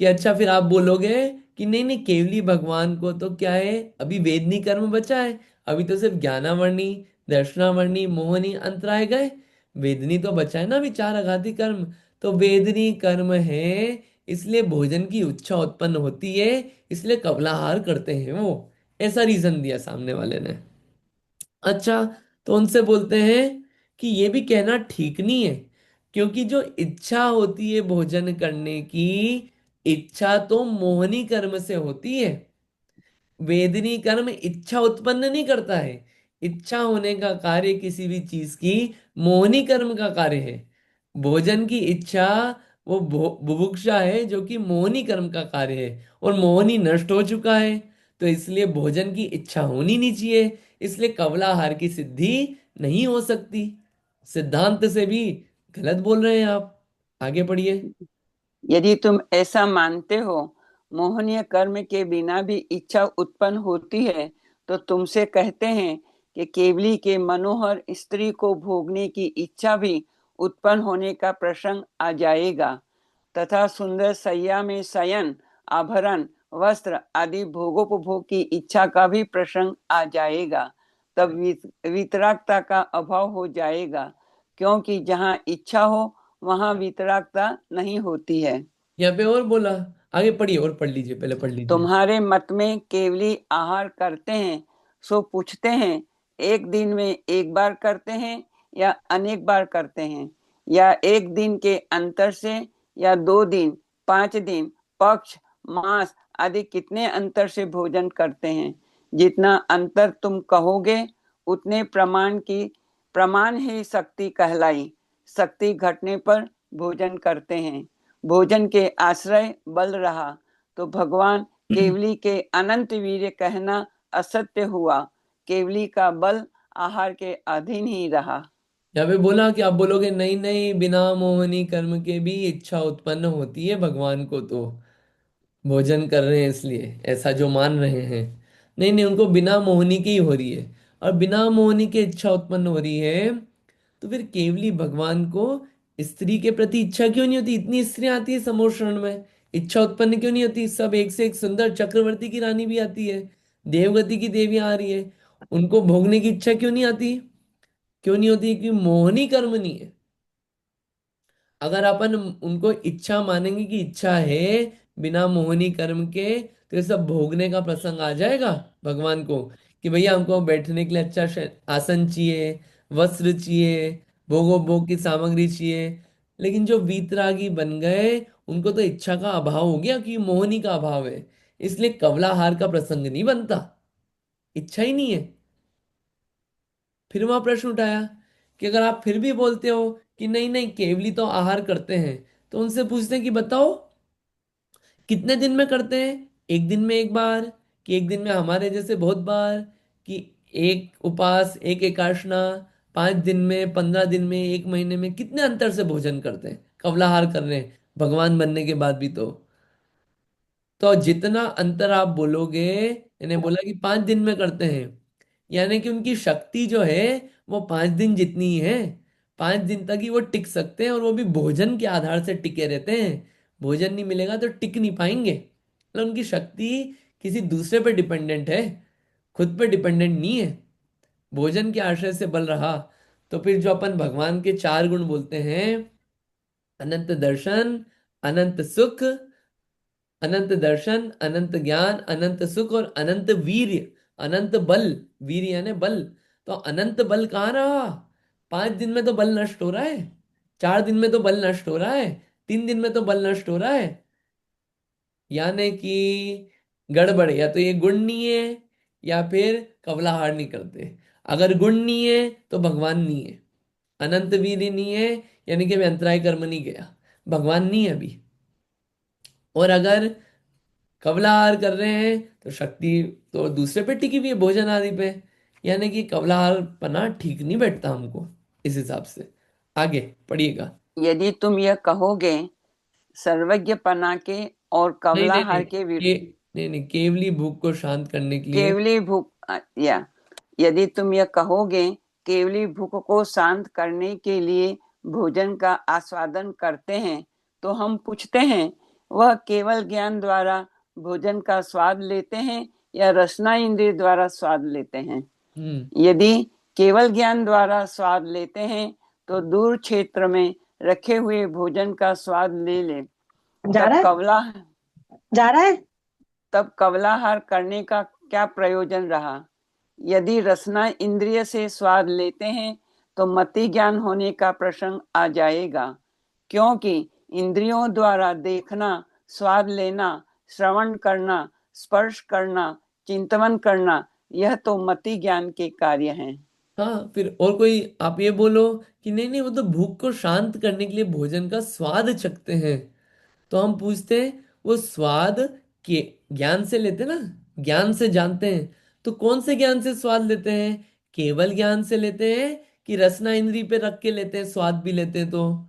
कि अच्छा फिर आप बोलोगे कि नहीं नहीं, केवली भगवान को तो क्या है, अभी वेदनी कर्म बचा है, अभी तो सिर्फ ज्ञानावर्णी दर्शनावर्णी मोहनी अंतराय गए, वेदनी तो बचा है ना अभी, चार आघाती कर्म। तो वेदनी कर्म है, इसलिए भोजन की इच्छा उत्पन्न होती है, इसलिए कबलाहार करते हैं वो, ऐसा रीजन दिया सामने वाले ने। अच्छा, तो उनसे बोलते हैं कि ये भी कहना ठीक नहीं है, क्योंकि जो इच्छा होती है भोजन करने की, इच्छा तो मोहनी कर्म से होती है। वेदनी कर्म इच्छा उत्पन्न नहीं करता है। इच्छा होने का कार्य किसी भी चीज की मोहनी कर्म का कार्य है। भोजन की इच्छा वो बुभुक्षा है जो कि मोहनी कर्म का कार्य है, और मोहनी नष्ट हो चुका है। तो इसलिए भोजन की इच्छा होनी नहीं चाहिए, इसलिए कवलाहार की सिद्धि नहीं हो सकती। सिद्धांत से भी गलत बोल रहे हैं आप। आगे पढ़िए।
यदि तुम ऐसा मानते हो मोहनीय कर्म के बिना भी इच्छा उत्पन्न होती है, तो तुमसे कहते हैं कि केवली के मनोहर स्त्री को भोगने की इच्छा भी उत्पन्न होने का प्रसंग आ जाएगा, तथा सुंदर सैया में शयन, आभरण, वस्त्र आदि भोगोपभोग की इच्छा का भी प्रसंग आ जाएगा। तब वितरागता का अभाव हो जाएगा, क्योंकि जहाँ इच्छा हो वहां वितरागता नहीं होती है।
यहाँ पे और बोला, आगे पढ़िए, और पढ़ लीजिए, पहले पढ़ लीजिए।
तुम्हारे मत में केवली आहार करते हैं, सो पूछते हैं एक दिन में एक बार करते हैं या अनेक बार करते हैं, या एक दिन के अंतर से, या 2 दिन, 5 दिन, पक्ष, मास आदि कितने अंतर से भोजन करते हैं। जितना अंतर तुम कहोगे उतने प्रमाण ही शक्ति कहलाई। शक्ति घटने पर भोजन करते हैं। भोजन के आश्रय बल रहा तो भगवान केवली के अनंत वीर्य कहना असत्य हुआ। केवली का बल आहार के अधीन ही रहा।
यहाँ पे बोला कि आप बोलोगे नहीं नहीं, बिना मोहनी कर्म के भी इच्छा उत्पन्न होती है भगवान को, तो भोजन कर रहे हैं इसलिए ऐसा जो मान रहे हैं। नहीं नहीं, उनको बिना मोहनी की ही हो रही है। और बिना मोहनी के इच्छा उत्पन्न हो रही है, तो फिर केवली भगवान को स्त्री के प्रति इच्छा क्यों नहीं होती? इतनी स्त्रियां आती है समोषण में, इच्छा उत्पन्न क्यों नहीं होती? सब एक से एक सुंदर, चक्रवर्ती की रानी भी आती है, देवगति की देवियां आ रही है, उनको भोगने की इच्छा क्यों नहीं आती? क्यों नहीं होती? कि मोहनी कर्म नहीं है। अगर अपन उनको इच्छा मानेंगे कि इच्छा है बिना मोहनी कर्म के, तो ये सब भोगने का प्रसंग आ जाएगा भगवान को, कि भैया हमको बैठने के लिए अच्छा आसन चाहिए, वस्त्र चाहिए, भोगो भोग की सामग्री चाहिए। लेकिन जो वीतरागी बन गए, उनको तो इच्छा का अभाव हो गया, कि मोहनी का अभाव है, इसलिए कवलाहार का प्रसंग नहीं बनता, इच्छा ही नहीं है। फिर वहां प्रश्न उठाया कि अगर आप फिर भी बोलते हो कि नहीं नहीं केवली तो आहार करते हैं, तो उनसे पूछते हैं कि बताओ कितने दिन में करते हैं? एक दिन में एक बार, कि एक दिन में हमारे जैसे बहुत बार, कि एक उपवास, एक एकादशना, 5 दिन में, 15 दिन में, एक महीने में, कितने अंतर से भोजन करते हैं, कवलाहार कर रहे हैं भगवान बनने के बाद भी। तो जितना अंतर आप बोलोगे, इन्हें बोला कि 5 दिन में करते हैं, यानी कि उनकी शक्ति जो है वो 5 दिन जितनी ही है। 5 दिन तक ही वो टिक सकते हैं, और वो भी भोजन के आधार से टिके रहते हैं। भोजन नहीं मिलेगा तो टिक नहीं पाएंगे, मतलब उनकी शक्ति किसी दूसरे पे डिपेंडेंट है, खुद पे डिपेंडेंट नहीं है। भोजन के आश्रय से बल रहा। तो फिर जो अपन भगवान के 4 गुण बोलते हैं, अनंत दर्शन, अनंत सुख, अनंत दर्शन, अनंत ज्ञान, अनंत सुख और अनंत वीर्य, अनंत बल। वीर्य यानी बल। तो अनंत बल कहाँ रहा? 5 दिन में तो बल नष्ट हो रहा है, 4 दिन में तो बल नष्ट हो रहा है, 3 दिन में तो बल नष्ट हो रहा है। यानी कि गड़बड़, या तो ये गुण नहीं है, या फिर कवलाहार नहीं करते। अगर गुण नहीं है तो भगवान नहीं है, अनंत वीर्य नहीं है, यानी कि मैं अंतराय कर्म नहीं गया, भगवान नहीं है अभी। और अगर कवलाहार कर रहे हैं तो शक्ति तो दूसरे पे टिकी हुई है, भोजन आदि पे। यानी कि कवलाहार पना ठीक नहीं बैठता हमको इस हिसाब से। आगे पढ़िएगा।
यदि तुम यह कहोगे सर्वज्ञ पना के और
नहीं नहीं नहीं,
कवलाहार के
नहीं नहीं, केवली भूख को शांत करने के लिए।
केवली भूख या यदि तुम यह कहोगे केवली भूख को शांत करने के लिए भोजन का आस्वादन करते हैं, तो हम पूछते हैं वह केवल ज्ञान द्वारा भोजन का स्वाद लेते हैं या रसना इंद्रिय द्वारा स्वाद लेते हैं।
हम्म।
यदि केवल ज्ञान द्वारा स्वाद लेते हैं तो दूर क्षेत्र में रखे हुए भोजन का स्वाद ले ले।
जा
तब
रहा है,
कवला
जा रहा है।
तब कवलाहार करने का क्या प्रयोजन रहा? यदि रसना इंद्रिय से स्वाद लेते हैं तो मति ज्ञान होने का प्रश्न आ जाएगा, क्योंकि इंद्रियों द्वारा देखना, स्वाद लेना, श्रवण करना, स्पर्श करना, चिंतन करना, यह तो मति ज्ञान के कार्य हैं।
हाँ, फिर और कोई आप ये बोलो कि नहीं नहीं वो तो भूख को शांत करने के लिए भोजन का स्वाद चखते हैं, तो हम पूछते हैं वो स्वाद के ज्ञान से लेते ना, ज्ञान से जानते हैं, तो कौन से ज्ञान से स्वाद लेते हैं? केवल ज्ञान से लेते हैं कि रसना इंद्री पे रख के लेते हैं, स्वाद भी लेते हैं? तो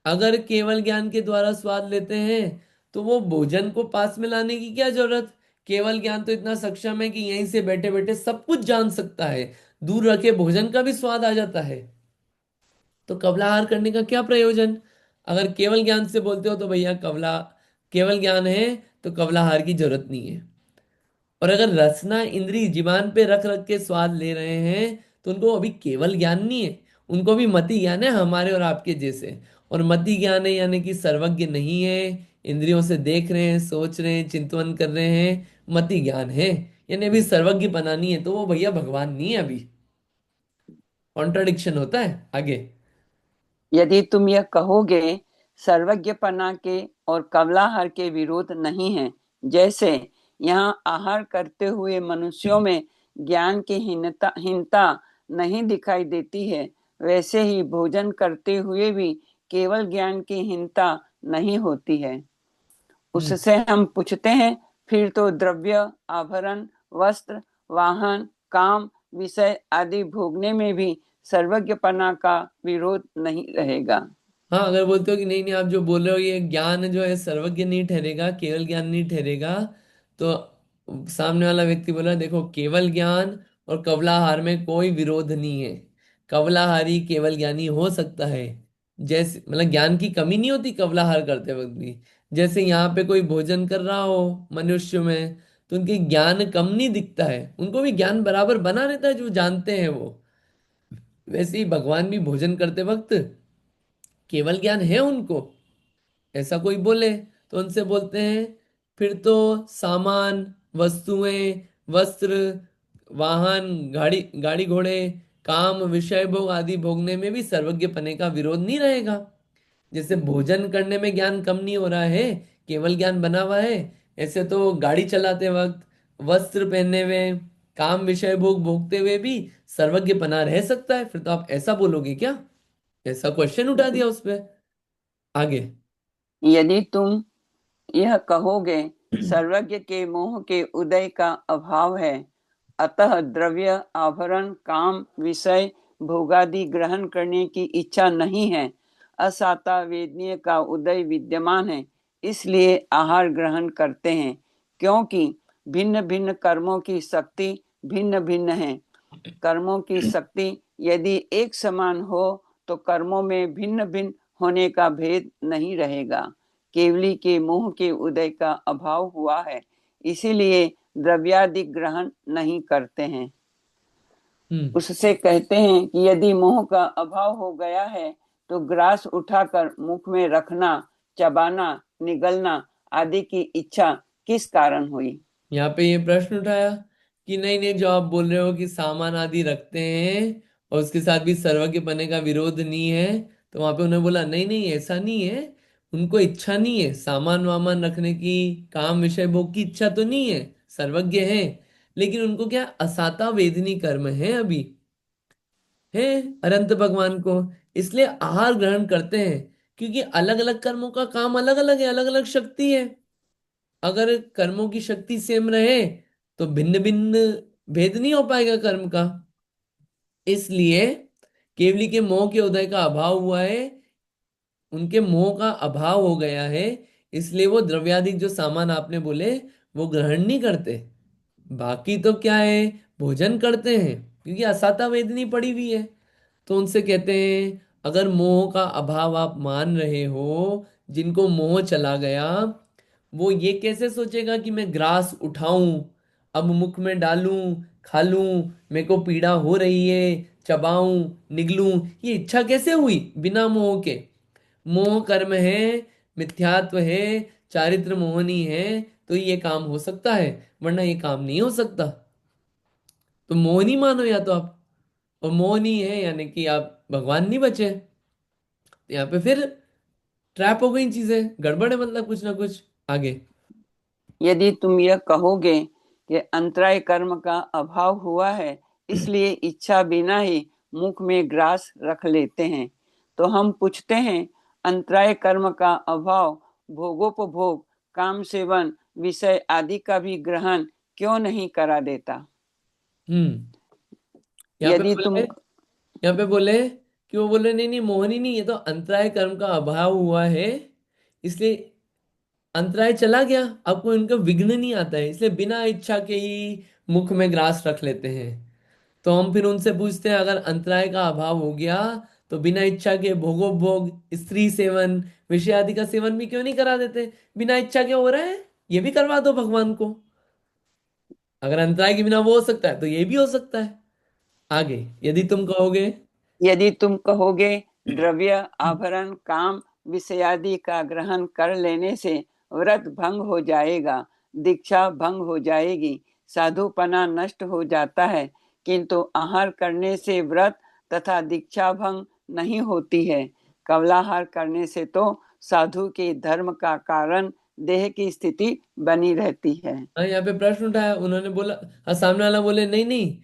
अगर केवल ज्ञान के द्वारा स्वाद लेते हैं तो वो भोजन को पास में लाने की क्या जरूरत? केवल ज्ञान तो इतना सक्षम है कि यहीं से बैठे बैठे सब कुछ जान सकता है, दूर रखे भोजन का भी स्वाद आ जाता है। तो कवलाहार करने का क्या प्रयोजन? अगर केवल ज्ञान से बोलते हो तो भैया कवला केवल ज्ञान है तो कवलाहार की जरूरत नहीं है। और अगर रसना इंद्री जीवान पे रख रख के स्वाद ले रहे हैं तो उनको अभी केवल ज्ञान नहीं है, उनको भी मति ज्ञान है हमारे और आपके जैसे। और मति ज्ञान है यानी कि सर्वज्ञ नहीं है, इंद्रियों से देख रहे हैं, सोच रहे हैं, चिंतन कर रहे हैं, मति ज्ञान है, यानी अभी सर्वज्ञ बनानी है, तो वो भैया भगवान नहीं है अभी। कॉन्ट्राडिक्शन होता है आगे।
यदि तुम यह कहोगे सर्वज्ञपना के और कवलाहार के विरोध नहीं है, जैसे यहाँ आहार करते हुए मनुष्यों में ज्ञान की हीनता नहीं दिखाई देती है, वैसे ही भोजन करते हुए भी केवल ज्ञान की हीनता नहीं होती है।
हम्म।
उससे हम पूछते हैं, फिर तो द्रव्य, आभरण, वस्त्र, वाहन, काम, विषय आदि भोगने में भी सर्वज्ञपना का विरोध नहीं रहेगा।
हाँ, अगर बोलते हो कि नहीं नहीं आप जो बोल रहे हो ये ज्ञान जो है सर्वज्ञ नहीं ठहरेगा, केवल ज्ञान नहीं ठहरेगा, तो सामने वाला व्यक्ति बोला देखो केवल ज्ञान और कवलाहार में कोई विरोध नहीं है, कवलाहारी केवल ज्ञानी हो सकता है। जैसे मतलब ज्ञान की कमी नहीं होती कवलाहार करते वक्त भी। जैसे यहाँ पे कोई भोजन कर रहा हो मनुष्य में, तो उनके ज्ञान कम नहीं दिखता है, उनको भी ज्ञान बराबर बना रहता है जो जानते हैं वो। वैसे ही भगवान भी भोजन करते वक्त केवल ज्ञान है उनको, ऐसा कोई बोले तो उनसे बोलते हैं फिर तो सामान, वस्तुएं, वस्त्र, वाहन, गाड़ी गाड़ी घोड़े, काम, विषय भोग आदि भोगने में भी सर्वज्ञ पने का विरोध नहीं रहेगा। जैसे भोजन करने में ज्ञान कम नहीं हो रहा है, केवल ज्ञान बना हुआ है, ऐसे तो गाड़ी चलाते वक्त, वस्त्र पहनने हुए, काम विषय भोग भोगते हुए भी सर्वज्ञ पना रह सकता है। फिर तो आप ऐसा बोलोगे क्या? ऐसा क्वेश्चन उठा दिया उस पे आगे।
यदि तुम यह कहोगे सर्वज्ञ के मोह के उदय का अभाव है, अतः द्रव्य, आभरण, काम, विषय भोगादि ग्रहण करने की इच्छा नहीं है, असाता वेदनीय का उदय विद्यमान है, इसलिए आहार ग्रहण करते हैं, क्योंकि भिन्न भिन्न कर्मों की शक्ति भिन्न भिन्न है। कर्मों की शक्ति यदि एक समान हो तो कर्मों में भिन्न भिन्न होने का भेद नहीं रहेगा। केवली के मोह के उदय का अभाव हुआ है, इसीलिए द्रव्यादि ग्रहण नहीं करते हैं।
हम्म।
उससे कहते हैं कि यदि मोह का अभाव हो गया है तो ग्रास उठाकर मुख में रखना, चबाना, निगलना आदि की इच्छा किस कारण हुई?
यहाँ पे ये प्रश्न उठाया कि नहीं नहीं जो आप बोल रहे हो कि सामान आदि रखते हैं और उसके साथ भी सर्वज्ञ बने का विरोध नहीं है, तो वहां पे उन्होंने बोला नहीं नहीं ऐसा नहीं है, उनको इच्छा नहीं है सामान वामान रखने की, काम विषय भोग की इच्छा तो नहीं है, सर्वज्ञ है, लेकिन उनको क्या असाता वेदनी कर्म है अभी, है अनंत भगवान को, इसलिए आहार ग्रहण करते हैं। क्योंकि अलग अलग कर्मों का काम अलग अलग है, अलग अलग शक्ति है। अगर कर्मों की शक्ति सेम रहे तो भिन्न भिन्न भेद नहीं हो पाएगा कर्म का। इसलिए केवली के मोह के उदय का अभाव हुआ है, उनके मोह का अभाव हो गया है, इसलिए वो द्रव्याधिक जो सामान आपने बोले वो ग्रहण नहीं करते। बाकी तो क्या है, भोजन करते हैं क्योंकि असाता वेदनी पड़ी हुई है। तो उनसे कहते हैं अगर मोह का अभाव आप मान रहे हो, जिनको मोह चला गया वो ये कैसे सोचेगा कि मैं ग्रास उठाऊं, अब मुख में डालूं, खा लूं, मेरे को पीड़ा हो रही है, चबाऊं, निगलूं, ये इच्छा कैसे हुई बिना मोह के? मोह कर्म है, मिथ्यात्व है, चारित्र मोहनी है, तो ये काम हो सकता है, वरना ये काम नहीं हो सकता। तो मोहनी मानो या तो आप, और मोहनी है यानी कि आप भगवान नहीं बचे। तो यहाँ पे फिर ट्रैप हो गई चीजें, गड़बड़ है मतलब कुछ ना कुछ आगे।
यदि तुम यह कहोगे कि अंतराय कर्म का अभाव हुआ है, इसलिए इच्छा बिना ही मुख में ग्रास रख लेते हैं। तो हम पूछते हैं, अंतराय कर्म का अभाव भोगोपभोग, काम सेवन, विषय आदि का भी ग्रहण क्यों नहीं करा देता?
हम्म। यहाँ पे
यदि
बोले,
तुम
यहाँ पे बोले कि वो बोले नहीं नहीं मोहनी नहीं, ये तो अंतराय कर्म का अभाव हुआ है, इसलिए अंतराय चला गया, आपको इनका विघ्न नहीं आता है, इसलिए बिना इच्छा के ही मुख में ग्रास रख लेते हैं। तो हम फिर उनसे पूछते हैं, अगर अंतराय का अभाव हो गया तो बिना इच्छा के भोगोपभोग, स्त्री सेवन, विषय आदि का सेवन भी क्यों नहीं करा देते? बिना इच्छा के हो रहा है, ये भी करवा दो भगवान को। अगर अंतराय के बिना वो हो सकता है तो ये भी हो सकता है। आगे यदि तुम कहोगे।
यदि तुम कहोगे, द्रव्य, आभरण, काम, विषयादि का ग्रहण कर लेने से व्रत भंग हो जाएगा, दीक्षा भंग हो जाएगी, साधुपना नष्ट हो जाता है, किंतु आहार करने से व्रत तथा दीक्षा भंग नहीं होती है। कवलाहार करने से तो साधु के धर्म का कारण देह की स्थिति बनी रहती है।
हाँ, यहाँ पे प्रश्न उठाया उन्होंने, बोला, हाँ, सामने वाला बोले नहीं नहीं,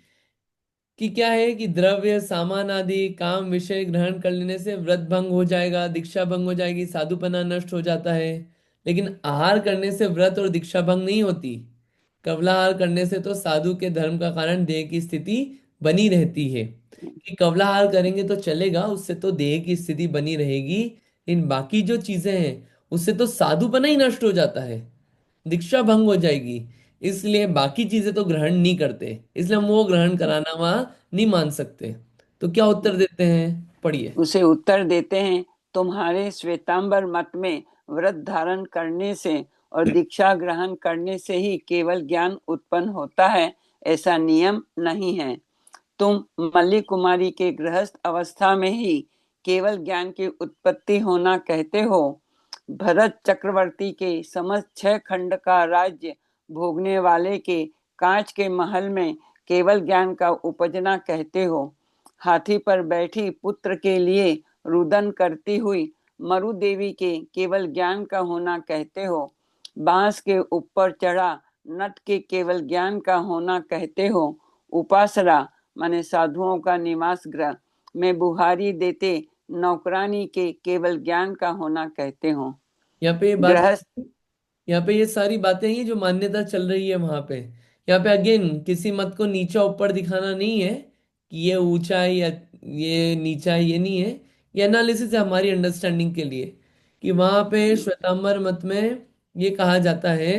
कि क्या है कि द्रव्य सामान आदि काम विषय ग्रहण कर लेने से व्रत भंग हो जाएगा, दीक्षा भंग हो जाएगी, साधुपना नष्ट हो जाता है। लेकिन आहार करने से व्रत और दीक्षा भंग नहीं होती। कवलाहार करने से तो साधु के धर्म का कारण देह की स्थिति बनी रहती है। कि कवलाहार करेंगे तो चलेगा, उससे तो देह की स्थिति बनी रहेगी, लेकिन बाकी जो चीजें हैं उससे तो साधुपना ही नष्ट हो जाता है, दीक्षा भंग हो जाएगी। इसलिए बाकी चीजें तो ग्रहण नहीं करते, इसलिए हम वो ग्रहण कराना वहां नहीं मान सकते। तो क्या उत्तर देते हैं, पढ़िए।
उसे उत्तर देते हैं, तुम्हारे श्वेतांबर मत में व्रत धारण करने से और दीक्षा ग्रहण करने से ही केवल ज्ञान उत्पन्न होता है, ऐसा नियम नहीं है। तुम मल्ली कुमारी के गृहस्थ अवस्था में ही केवल ज्ञान की उत्पत्ति होना कहते हो। भरत चक्रवर्ती के समस्त 6 खंड का राज्य भोगने वाले के कांच के महल में केवल ज्ञान का उपजना कहते हो। हाथी पर बैठी पुत्र के लिए रुदन करती हुई मरु देवी के केवल ज्ञान का होना कहते हो। बांस के ऊपर चढ़ा नट के केवल ज्ञान का होना कहते हो। उपासरा माने साधुओं का निवास गृह में बुहारी देते नौकरानी के केवल ज्ञान का होना कहते हो।
यहाँ पे ये बात,
गृहस्थ
यहाँ पे ये सारी बातें ही जो मान्यता चल रही है वहां पे। यहाँ पे अगेन किसी मत को नीचा ऊपर दिखाना नहीं है कि ये ऊंचा है या ये नीचा है, ये नहीं है। ये एनालिसिस है हमारी अंडरस्टैंडिंग के लिए, कि वहां पे श्वेतांबर मत में ये कहा जाता है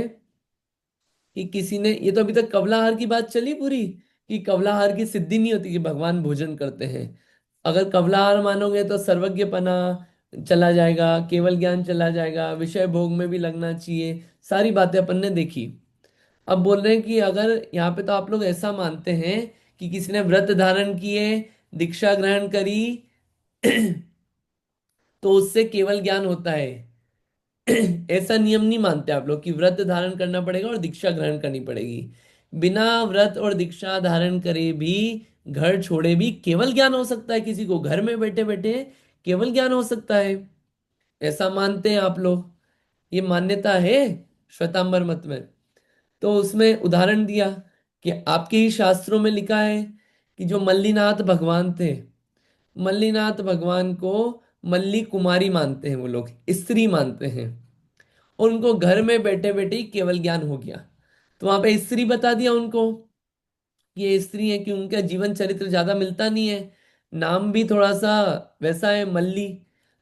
कि किसी ने, ये तो अभी तक कवलाहार की बात चली पूरी, कि कवलाहार की सिद्धि नहीं होती कि भगवान भोजन करते हैं। अगर कवलाहार मानोगे तो सर्वज्ञपना चला जाएगा, केवल ज्ञान चला जाएगा, विषय भोग में भी लगना चाहिए, सारी बातें अपन ने देखी। अब बोल रहे हैं कि अगर यहाँ पे तो आप लोग ऐसा मानते हैं कि किसी ने व्रत धारण किए, दीक्षा ग्रहण करी तो उससे केवल ज्ञान होता है। ऐसा नियम नहीं मानते आप लोग कि व्रत धारण करना पड़ेगा और दीक्षा ग्रहण करनी पड़ेगी। बिना व्रत और दीक्षा धारण करे भी, घर छोड़े भी केवल ज्ञान हो सकता है, किसी को घर में बैठे बैठे केवल ज्ञान हो सकता है, ऐसा मानते हैं आप लोग। ये मान्यता है श्वेतांबर मत में। तो उसमें उदाहरण दिया कि आपके ही शास्त्रों में लिखा है कि जो मल्लीनाथ भगवान थे, मल्लीनाथ भगवान को मल्ली कुमारी मानते हैं वो लोग, स्त्री मानते हैं, और उनको घर में बैठे बैठे ही केवल ज्ञान हो गया। तो वहां पे स्त्री बता दिया उनको, ये स्त्री है कि उनका जीवन चरित्र ज्यादा मिलता नहीं है, नाम भी थोड़ा सा वैसा है मल्ली,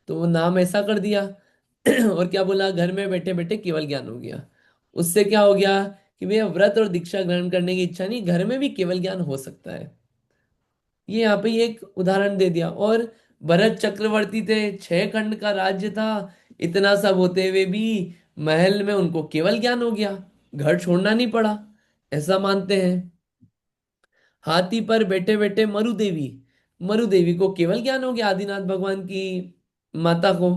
तो वो नाम ऐसा कर दिया। और क्या बोला, घर में बैठे बैठे केवल ज्ञान हो गया। उससे क्या हो गया कि भैया व्रत और दीक्षा ग्रहण करने की इच्छा नहीं, घर में भी केवल ज्ञान हो सकता है। ये यहाँ पे ये एक उदाहरण दे दिया। और भरत चक्रवर्ती थे, 6 खंड का राज्य था, इतना सब होते हुए भी महल में उनको केवल ज्ञान हो गया, घर छोड़ना नहीं पड़ा, ऐसा मानते हैं। हाथी पर बैठे बैठे मरुदेवी, मरुदेवी को केवल ज्ञान हो गया, आदिनाथ भगवान की माता को।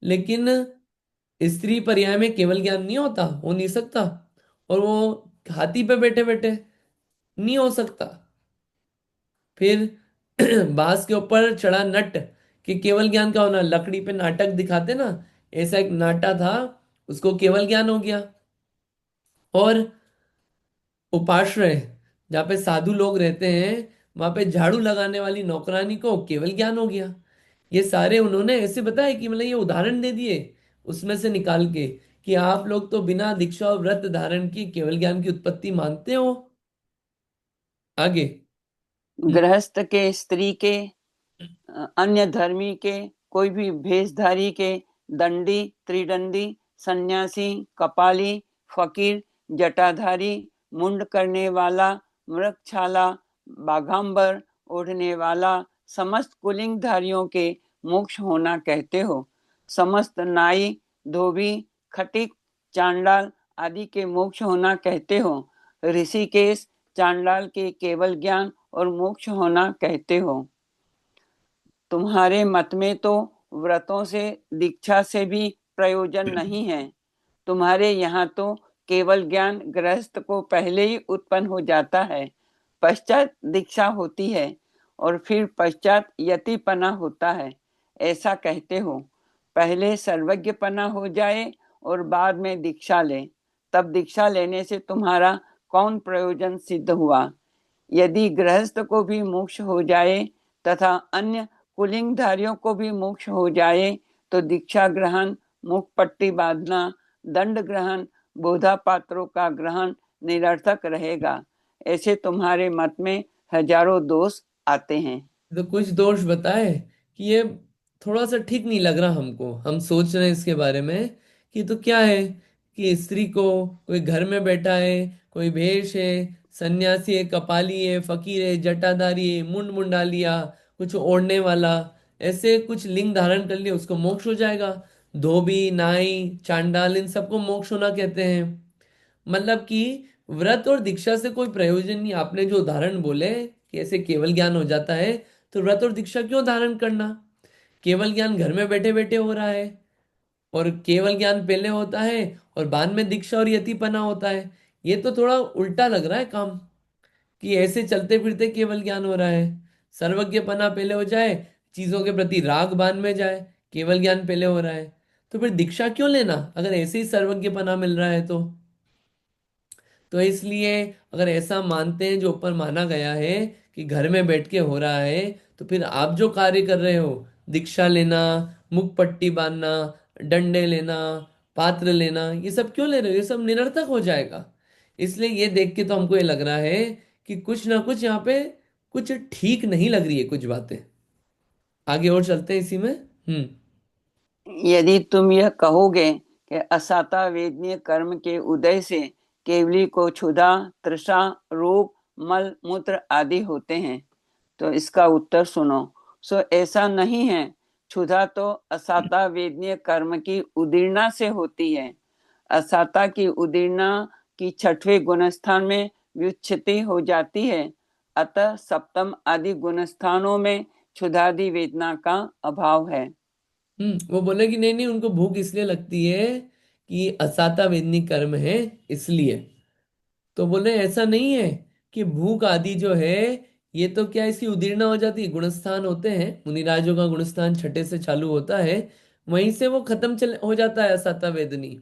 लेकिन स्त्री पर्याय में केवल ज्ञान नहीं होता, हो नहीं सकता, और वो हाथी पे बैठे बैठे नहीं हो सकता। फिर बांस के ऊपर चढ़ा नट कि केवल ज्ञान का होना, लकड़ी पे नाटक दिखाते ना, ऐसा एक नाटा था, उसको केवल ज्ञान हो गया। और उपाश्रय, जहाँ पे साधु लोग रहते हैं, वहां पे झाड़ू लगाने वाली नौकरानी को केवल ज्ञान हो गया। ये सारे उन्होंने ऐसे बताया कि मतलब ये उदाहरण दे दिए उसमें से निकाल के, कि आप लोग तो बिना दीक्षा और व्रत धारण की केवल ज्ञान की उत्पत्ति मानते हो। आगे। हम्म।
गृहस्थ के, स्त्री के, अन्य धर्मी के, कोई भी भेषधारी के, दंडी, त्रिदंडी, सन्यासी, कपाली, फकीर, जटाधारी, मुंड करने वाला, मृगछाला, बाघांबर ओढ़ने वाला, समस्त कुलिंगधारियों के मोक्ष होना कहते हो। समस्त नाई, धोबी, खटिक, चांडाल आदि के मोक्ष होना कहते हो। ऋषिकेश, चांडाल के केवल ज्ञान और मोक्ष होना कहते हो। तुम्हारे मत में तो व्रतों से, दीक्षा से भी प्रयोजन नहीं है। तुम्हारे यहाँ तो केवल ज्ञान गृहस्थ को पहले ही उत्पन्न हो जाता है, पश्चात दीक्षा होती है और फिर पश्चात यतिपना होता है, ऐसा कहते हो। पहले सर्वज्ञपना हो जाए और बाद में दीक्षा ले, तब दीक्षा लेने से तुम्हारा कौन प्रयोजन सिद्ध हुआ। यदि गृहस्थ को भी मोक्ष हो जाए तथा अन्य कुलिंगधारियों को भी मोक्ष हो जाए तो दीक्षा ग्रहण, मुख पट्टी बांधना, दंड ग्रहण, बोधा पात्रों का ग्रहण निरर्थक रहेगा। ऐसे तुम्हारे मत में हजारों दोष आते हैं।
तो कुछ दोष बताए कि ये थोड़ा सा ठीक नहीं लग रहा हमको, हम सोच रहे हैं इसके बारे में कि तो क्या है कि स्त्री को कोई घर में बैठा है, कोई भेष है, सन्यासी है, कपाली है, फकीर है, जटाधारी है, मुंड मुंडा लिया, कुछ ओढ़ने वाला, ऐसे कुछ लिंग धारण कर लिया उसको मोक्ष हो जाएगा। धोबी, नाई, चांडाल, इन सबको मोक्ष होना कहते हैं। मतलब कि व्रत और दीक्षा से कोई प्रयोजन नहीं। आपने जो उदाहरण बोले कि ऐसे केवल ज्ञान हो जाता है, तो व्रत और दीक्षा क्यों धारण करना? केवल ज्ञान घर में बैठे बैठे हो रहा है, और केवल ज्ञान पहले होता है और बाद में दीक्षा और यतिपना होता है। ये तो थोड़ा उल्टा लग रहा है काम, कि ऐसे चलते फिरते केवल ज्ञान हो रहा है। सर्वज्ञपना पहले हो जाए, चीजों के प्रति राग बांध में जाए, केवल ज्ञान पहले हो रहा है, तो फिर दीक्षा क्यों लेना अगर ऐसे ही सर्वज्ञपना मिल रहा है तो इसलिए अगर ऐसा मानते हैं जो ऊपर माना गया है कि घर में बैठ के हो रहा है, तो फिर आप जो कार्य कर रहे हो, दीक्षा लेना, मुख पट्टी बांधना, डंडे लेना, पात्र लेना, ये सब क्यों ले रहे हो? ये सब निरर्थक हो जाएगा। इसलिए ये देख के तो हमको ये लग रहा है कि कुछ ना कुछ यहाँ पे कुछ ठीक नहीं लग रही है कुछ बातें। आगे और चलते हैं इसी में। हम्म।
यदि तुम यह कहोगे कि असाता वेदनीय कर्म के उदय से केवली को क्षुधा, तृषा, रोग, मल मूत्र आदि होते हैं, तो इसका उत्तर सुनो। सो ऐसा नहीं है। क्षुधा तो असाता वेदनीय कर्म की उदीर्णा से होती है। असाता की उदीर्णा की छठवें गुणस्थान में व्युत्पत्ति हो जाती है, अतः सप्तम आदि गुणस्थानों में क्षुधादि वेदना का अभाव है।
वो बोले कि नहीं नहीं, उनको भूख इसलिए लगती है कि असाता वेदनी कर्म है, इसलिए। तो बोले ऐसा नहीं है कि भूख आदि जो है, ये तो क्या इसकी उदीर्णा हो जाती है। गुणस्थान होते हैं, मुनिराजों का गुणस्थान छठे से चालू होता है, वहीं से वो खत्म चल हो जाता है असाता वेदनी।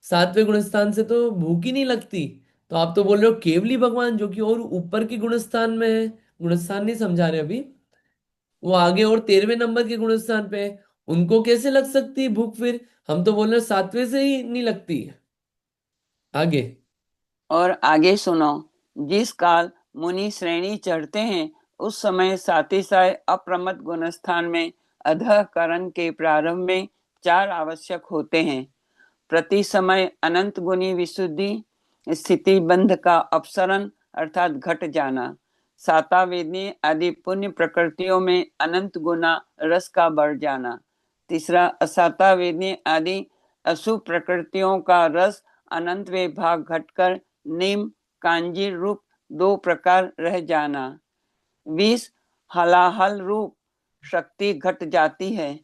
सातवें गुणस्थान से तो भूख ही नहीं लगती। तो आप तो बोल रहे हो केवली भगवान जो कि और ऊपर के गुणस्थान में है, गुणस्थान नहीं समझा रहे अभी, वो आगे और 13वें नंबर के गुणस्थान पे है, उनको कैसे लग सकती है भूख फिर? हम तो बोल रहे हैं सातवें से ही नहीं लगती। आगे।
और आगे सुनो। जिस काल मुनि श्रेणी चढ़ते हैं, उस समय सातिशाय अप्रमत गुणस्थान में अधः करण के प्रारंभ में चार आवश्यक होते हैं। प्रति समय अनंत गुणी विशुद्धि, स्थिति बंध का अपसरण अर्थात घट जाना, साता वेदनी आदि पुण्य प्रकृतियों में अनंत गुना रस का बढ़ जाना, तीसरा असाता वेदनी आदि अशुभ प्रकृतियों का रस अनंत वे भाग घटकर निम, कांजीर रूप दो प्रकार रह जाना, 20 हलाहल रूप शक्ति घट जाती है।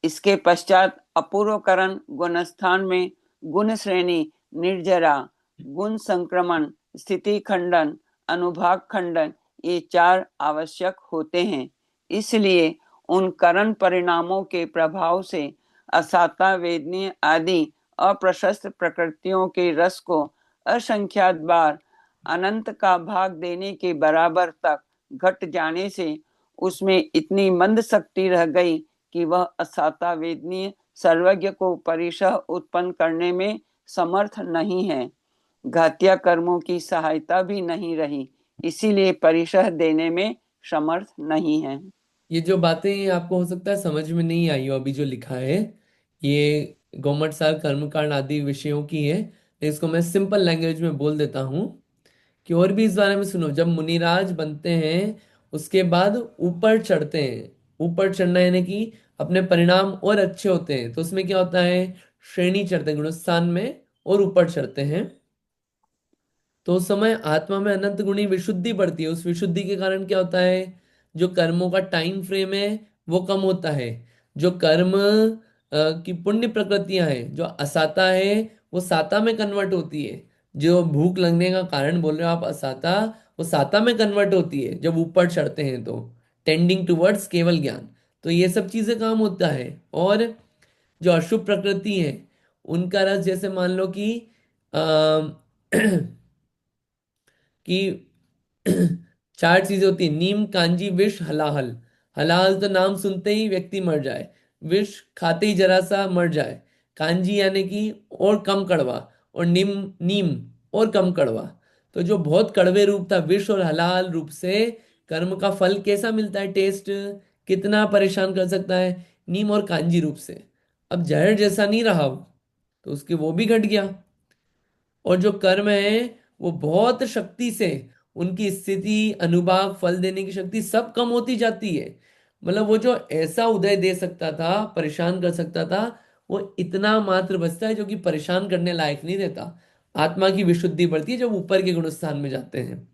इसके पश्चात अपूर्वकरण गुणस्थान में गुण श्रेणी, निर्जरा, गुण संक्रमण, स्थिति खंडन, अनुभाग खंडन, ये चार आवश्यक होते हैं। इसलिए उन करण परिणामों के प्रभाव से असाता वेदनीय आदि अप्रशस्त प्रकृतियों के रस को असंख्यात बार अनंत का भाग देने के बराबर तक घट जाने से उसमें इतनी मंद शक्ति रह गई कि वह असाता वेदनीय सर्वज्ञ को परिशः उत्पन्न करने में समर्थ नहीं है। घातिया कर्मों की सहायता भी नहीं रही, इसीलिए परिशः देने में समर्थ नहीं है।
ये जो बातें आपको हो सकता है समझ में नहीं आई हो अभी जो लिखा है, ये गौमट सार कर्मकांड आदि विषयों की है। इसको मैं सिंपल लैंग्वेज में बोल देता हूँ कि और भी इस बारे में सुनो। जब मुनिराज बनते हैं उसके बाद ऊपर चढ़ते हैं। ऊपर चढ़ना यानी कि अपने परिणाम और अच्छे होते हैं तो उसमें क्या होता है, श्रेणी चढ़ते हैं गुणस्थान में और ऊपर चढ़ते हैं। तो उस समय आत्मा में अनंत गुणी विशुद्धि बढ़ती है। उस विशुद्धि के कारण क्या होता है, जो कर्मों का टाइम फ्रेम है वो कम होता है। जो कर्म की पुण्य प्रकृतियां हैं, जो असाता है वो साता में कन्वर्ट होती है। जो भूख लगने का कारण बोल रहे हो आप असाता, वो साता में कन्वर्ट होती है जब ऊपर चढ़ते हैं तो, टेंडिंग टुवर्ड्स केवल ज्ञान। तो ये सब चीजें काम होता है। और जो अशुभ प्रकृति है उनका रस, जैसे मान लो कि कि चार चीजें होती है, नीम कांजी विष हलाहल। हलाहल तो नाम सुनते ही व्यक्ति मर जाए, विष खाते ही जरा सा मर जाए, कांजी यानी कि और कम कड़वा, और नीम नीम और कम कड़वा। तो जो बहुत कड़वे रूप था विष और हलाहल रूप से कर्म का फल कैसा मिलता है, टेस्ट कितना परेशान कर सकता है, नीम और कांजी रूप से। अब जहर जैसा नहीं रहा वो, तो उसके वो भी घट गया। और जो कर्म है वो बहुत शक्ति से, उनकी स्थिति अनुभाग फल देने की शक्ति सब कम होती जाती है। मतलब वो जो ऐसा उदय दे सकता था, परेशान कर सकता था, वो इतना मात्र बचता है जो कि परेशान करने लायक नहीं रहता। आत्मा की विशुद्धि बढ़ती है जब ऊपर के गुणस्थान में जाते हैं,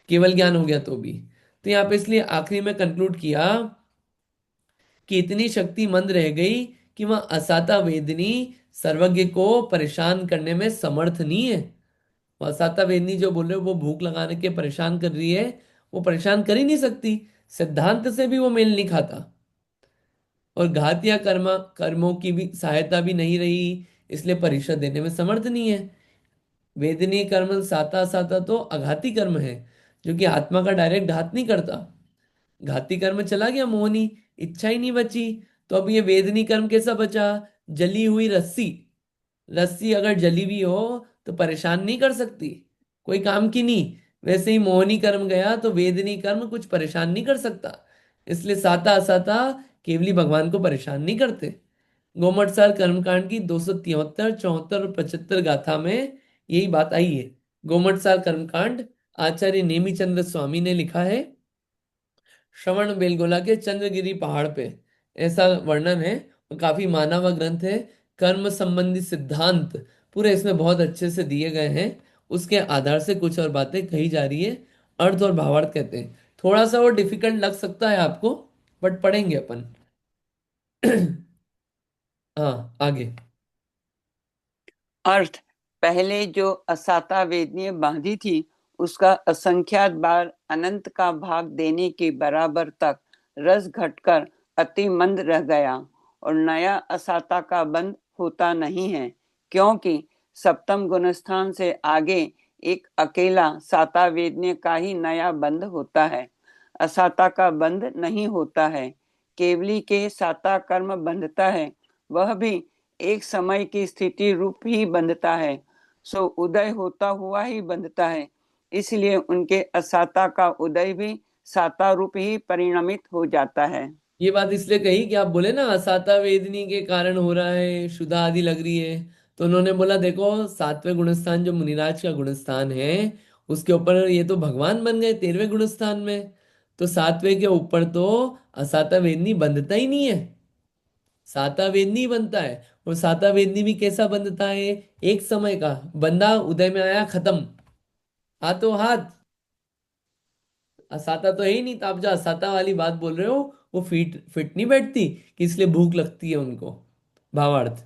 केवल ज्ञान हो गया तो भी। तो यहाँ पे इसलिए आखिरी में कंक्लूड किया कि इतनी शक्ति मंद रह गई कि वह असाता वेदनी सर्वज्ञ को परेशान करने में समर्थ नहीं है। वसाता वेदनी जो बोल रहे हो वो भूख लगाने के परेशान कर रही है, वो परेशान कर ही नहीं सकती, सिद्धांत से भी वो मेल नहीं खाता। और घात या कर्मों की भी सहायता भी नहीं रही, इसलिए परिषद देने में समर्थ नहीं है। वेदनीय कर्म साता साता तो अघाती कर्म है, जो कि आत्मा का डायरेक्ट घात नहीं करता। घाती कर्म चला गया, मोहनी इच्छा ही नहीं बची। तो अब ये वेदनी कर्म कैसा बचा, जली हुई रस्सी। रस्सी अगर जली भी हो तो परेशान नहीं कर सकती, कोई काम की नहीं। वैसे ही मोहनी कर्म गया तो वेदनी कर्म कुछ परेशान नहीं कर सकता। इसलिए साता असाता केवली भगवान को परेशान नहीं करते। गोमटसार कर्मकांड की 273, 74 और 75 गाथा में यही बात आई है। गोमटसार कर्मकांड आचार्य नेमिचंद्र स्वामी ने लिखा है, श्रवण बेलगोला के चंद्रगिरी पहाड़ पे ऐसा वर्णन है। और काफी माना हुआ ग्रंथ है। कर्म संबंधी सिद्धांत पूरे इसमें बहुत अच्छे से दिए गए हैं। उसके आधार से कुछ और बातें कही जा रही है, अर्थ और भावार्थ कहते हैं। थोड़ा सा वो डिफिकल्ट लग सकता है आपको, बट पढ़ेंगे अपन। हाँ आगे।
अर्थ, पहले जो असाता वेदनीय बांधी थी उसका असंख्यात बार अनंत का भाग देने के बराबर तक रस घटकर अति मंद रह गया और नया असाता का बंध होता नहीं है, क्योंकि सप्तम गुणस्थान से आगे एक अकेला साता वेदनीय का ही नया बंध होता है। असाता का बंध नहीं होता है। केवली के साता कर्म बंधता है, वह भी एक समय की स्थिति रूप ही बंधता है, सो उदय होता हुआ ही बंधता है। इसलिए उनके असाता का उदय भी साता रूप ही परिणमित हो जाता है।
ये बात इसलिए कही कि आप बोले ना असाता वेदनी के कारण हो रहा है, शुदा आदि लग रही है। तो उन्होंने बोला देखो, सातवें गुणस्थान जो मुनिराज का गुणस्थान है उसके ऊपर ये तो भगवान बन गए 13वें गुणस्थान में। तो सातवें के ऊपर तो असाता वेदनी बंधता ही नहीं है, साता वेदनी बनता है। और साता वेदनी भी कैसा बंधता है, एक समय का बंदा, उदय में आया खत्म, हाथों हाथ। असाता तो है ही नहीं। तो आप जो असाता वाली बात बोल रहे हो वो फिट फिट नहीं बैठती कि इसलिए भूख लगती है उनको। भावार्थ।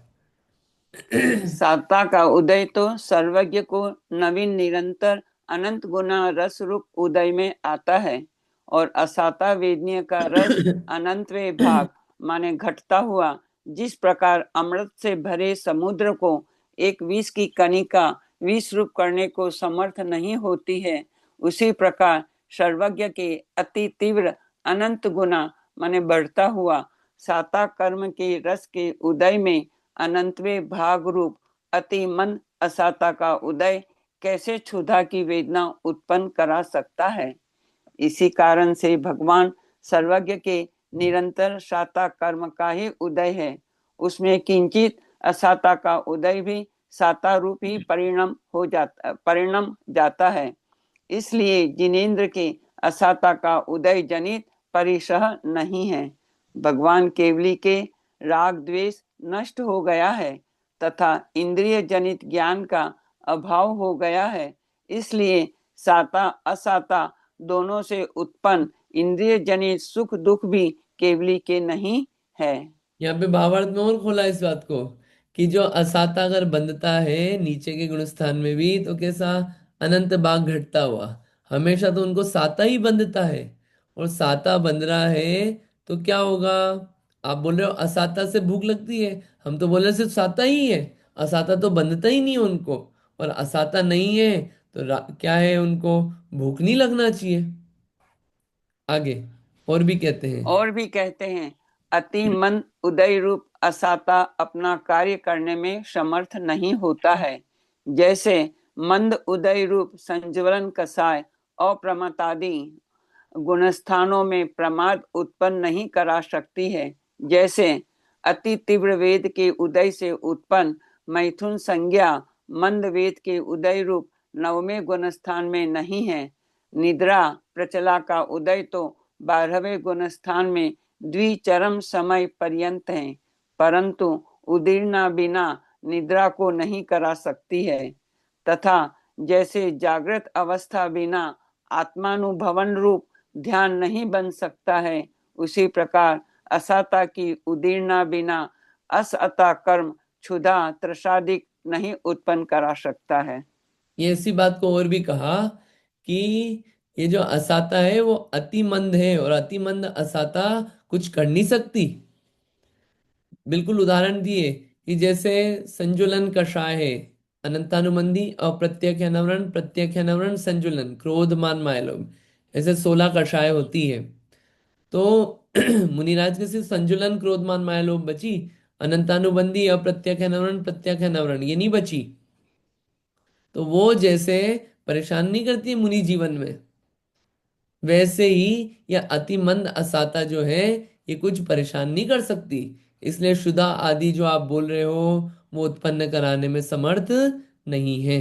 साता का उदय तो सर्वज्ञ को नवीन निरंतर अनंत गुना रस रूप उदय में आता है, और असाता वेदनीय का रस अनंतवे भाग माने घटता हुआ, जिस प्रकार अमृत से भरे समुद्र को एक विष की कणिका विश्व करने को समर्थ नहीं होती है, उसी प्रकार सर्वज्ञ के अति तीव्र अनंत गुना माने बढ़ता हुआ साता कर्म के रस के उदय में अनंतवे भाग रूप अति मन असाता का उदय कैसे क्षुधा की वेदना उत्पन्न करा सकता है। इसी कारण से भगवान सर्वज्ञ के निरंतर साता कर्म का ही उदय है, उसमें किंचित असाता का उदय भी साता रूप ही परिणम जाता है। इसलिए जिनेन्द्र के असाता का उदय जनित परिसह नहीं है। भगवान केवली के राग द्वेष नष्ट हो गया है तथा इंद्रिय जनित ज्ञान का अभाव हो गया है, इसलिए साता असाता दोनों से उत्पन्न इंद्रिय जनित सुख दुख भी केवली के नहीं है।
यहाँ पे भावार्थ में और खोला इस बात को कि जो असाता अगर बंधता है नीचे के गुण स्थान में भी तो कैसा अनंत भाग घटता हुआ, हमेशा तो उनको साता ही बंधता है। और साता बंध रहा है तो क्या होगा? आप बोल रहे हो असाता से भूख लगती है, हम तो बोल रहे सिर्फ साता ही है। असाता तो बंधता ही नहीं है उनको, और असाता नहीं है तो क्या है, उनको भूख नहीं लगना चाहिए। आगे और भी कहते हैं।
और भी कहते हैं, अति मंद उदय रूप असाता अपना कार्य करने में समर्थ नहीं होता है। जैसे मंद उदय रूप संज्वलन कसाय अप्रमतादि गुणस्थानों में प्रमाद उत्पन्न नहीं करा सकती है, जैसे अति तीव्र वेद के उदय से उत्पन्न मैथुन संज्ञा मंद वेद के उदय रूप नवमे गुणस्थान में नहीं है। निद्रा प्रचला का उदय तो 12वें गुणस्थान में द्विचरम समय पर्यंत है, परंतु उदीर्णा बिना निद्रा को नहीं करा सकती है। तथा जैसे जागृत अवस्था बिना आत्मानुभवन रूप ध्यान नहीं बन सकता है, उसी प्रकार असाता की उदीर्णा बिना असअता कर्म क्षुधा त्रसादिक नहीं उत्पन्न करा सकता है।
ये इसी बात को और भी कहा कि ये जो असाता है वो अति मंद है, और अति मंद असाता कुछ कर नहीं सकती। बिल्कुल उदाहरण दिए कि जैसे संजुलन कषाय है, अनंतानुबंधी अप्रत्यक्ष अनवरण प्रत्यक्ष अनवरण संजुलन क्रोध मान मायलोभ, ऐसे 16 कषाय होती है। तो मुनिराज के सिर्फ संजुलन क्रोध मान मायलोभ बची, अनंतानुबंधी अप्रत्यक्ष अनवरण प्रत्यक्ष अनवरण ये नहीं बची। तो वो जैसे परेशान नहीं करती है मुनि जीवन में, वैसे ही यह अति मंद असाता जो है ये कुछ परेशान नहीं कर सकती। इसलिए शुदा आदि जो आप बोल रहे हो वो उत्पन्न कराने में समर्थ नहीं है।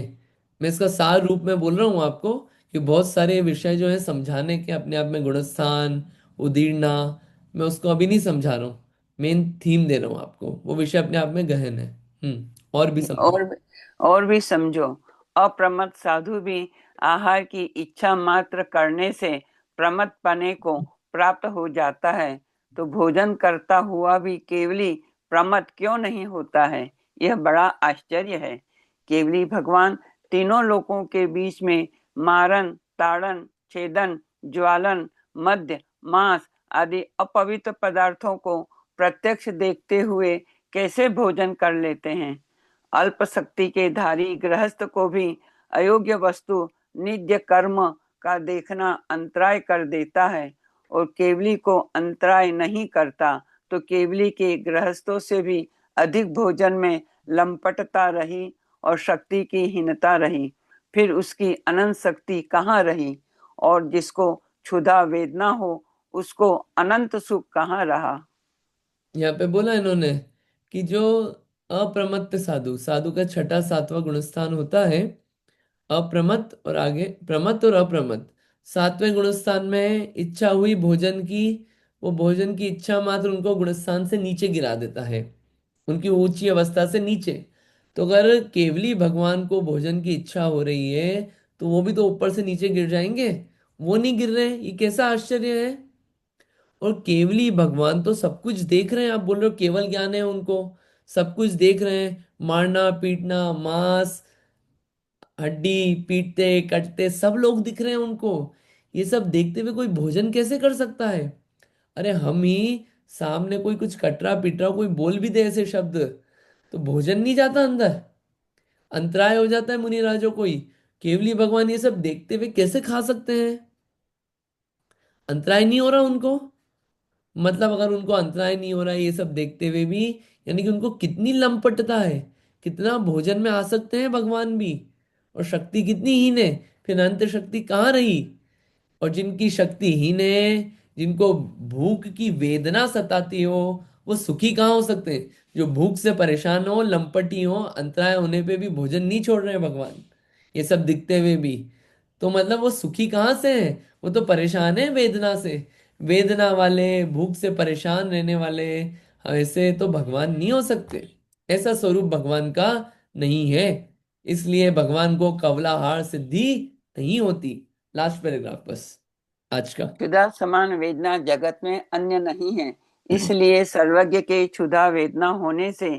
मैं इसका सार रूप में बोल रहा हूँ आपको कि बहुत सारे विषय जो है समझाने के अपने आप में, गुणस्थान उदीर्णा, मैं उसको अभी नहीं समझा रहा हूँ, मेन थीम दे रहा हूँ आपको, वो विषय अपने आप में गहन है। और भी समझो।
और और भी समझो, अप्रमत्त साधु भी आहार की इच्छा मात्र करने से प्रमत्त पने को प्राप्त हो जाता है, तो भोजन करता हुआ भी केवली प्रमत्त क्यों नहीं होता है? यह बड़ा आश्चर्य है। केवली भगवान तीनों लोकों के बीच में मारन ताड़न छेदन ज्वालन मध्य मांस आदि अपवित्र पदार्थों को प्रत्यक्ष देखते हुए कैसे भोजन कर लेते हैं? अल्प शक्ति के धारी गृहस्थ को भी अयोग्य वस्तु नित्य कर्म का देखना अंतराय कर देता है, और केवली को अंतराय नहीं करता तो केवली के गृहस्थों से भी अधिक भोजन में लंपटता रही और शक्ति की हीनता रही, फिर उसकी अनंत शक्ति कहाँ रही? और जिसको क्षुधा वेदना हो उसको अनंत सुख कहाँ रहा?
यहाँ पे बोला इन्होंने कि जो अप्रमत्त साधु, साधु का छठा सातवां गुणस्थान होता है अप्रमत्त, और आगे प्रमत्त और अप्रमत्त। सातवें गुणस्थान में इच्छा हुई भोजन की, वो भोजन की इच्छा मात्र उनको गुणस्थान से नीचे गिरा देता है, उनकी ऊंची अवस्था से नीचे। तो अगर केवली भगवान को भोजन की इच्छा हो रही है तो वो भी तो ऊपर से नीचे गिर जाएंगे, वो नहीं गिर रहे, ये कैसा आश्चर्य है। और केवली भगवान तो सब कुछ देख रहे हैं, आप बोल रहे हो केवल ज्ञान है उनको, सब कुछ देख रहे हैं, मारना पीटना मांस हड्डी पीटते कटते सब लोग दिख रहे हैं उनको। ये सब देखते हुए कोई भोजन कैसे कर सकता है? अरे हम ही सामने कोई कुछ कट रहा पीट रहा कोई बोल भी दे ऐसे शब्द तो भोजन नहीं जाता अंदर। अंतराय हो जाता है मुनिराजों को ही। केवली भगवान ये सब देखते हुए कैसे खा सकते हैं? अंतराय नहीं हो रहा उनको। मतलब अगर उनको अंतराय नहीं हो रहा है ये सब देखते हुए भी, यानी कि उनको कितनी लंपटता है, कितना भोजन में आ सकते हैं भगवान भी, और शक्ति कितनी हीन है। फिर अंत शक्ति कहाँ रही? और जिनकी शक्ति हीन है, जिनको भूख की वेदना सताती हो, वो सुखी कहाँ हो सकते हैं? जो भूख से परेशान हो, लंपटी हो, अंतराय होने पे भी भोजन नहीं छोड़ रहे हैं भगवान, ये सब दिखते हुए भी। तो मतलब वो सुखी कहाँ से है? वो तो परेशान है वेदना से। वेदना वाले, भूख से परेशान रहने वाले, ऐसे तो भगवान नहीं हो सकते। ऐसा स्वरूप भगवान का नहीं है। इसलिए भगवान को कवलाहार सिद्धि नहीं होती। लास्ट पैराग्राफ बस आज का।
क्षुधा समान वेदना जगत में अन्य नहीं है, इसलिए सर्वज्ञ के क्षुधा वेदना होने से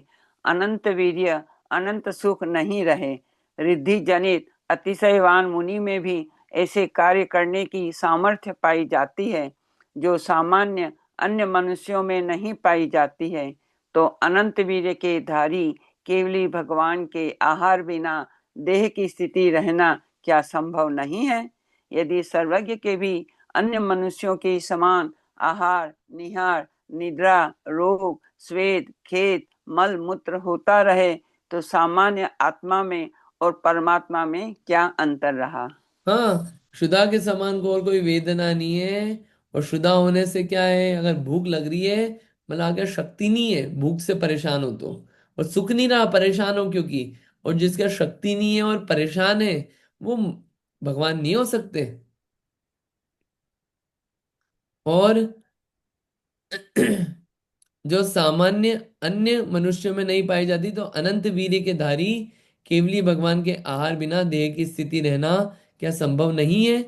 अनंत वीर्य अनंत सुख नहीं रहे। रिद्धि जनित अतिशयवान मुनि में भी ऐसे कार्य करने की सामर्थ्य पाई जाती है जो सामान्य अन्य मनुष्यों में नहीं पाई जाती है। तो अनंत वीर्य के धारी केवली भगवान के आहार बिना देह की स्थिति रहना क्या संभव नहीं है? यदि सर्वज्ञ के भी अन्य मनुष्यों के समान आहार, निहार, निद्रा, रोग, स्वेद, खेद, मल मूत्र होता रहे तो सामान्य आत्मा में और परमात्मा में क्या अंतर रहा?
हाँ, शुदा के समान को और कोई वेदना नहीं है। और शुदा होने से क्या है, अगर भूख लग रही है, मतलब अगर शक्ति नहीं है, भूख से परेशान हो तो, और सुख नहीं रहा परेशान हो क्योंकि, और जिसका शक्ति नहीं है और परेशान है, वो भगवान नहीं हो सकते। और जो सामान्य अन्य मनुष्यों में नहीं पाई जाती, तो अनंत वीर्य के धारी केवली भगवान के आहार बिना देह की स्थिति रहना क्या संभव नहीं है?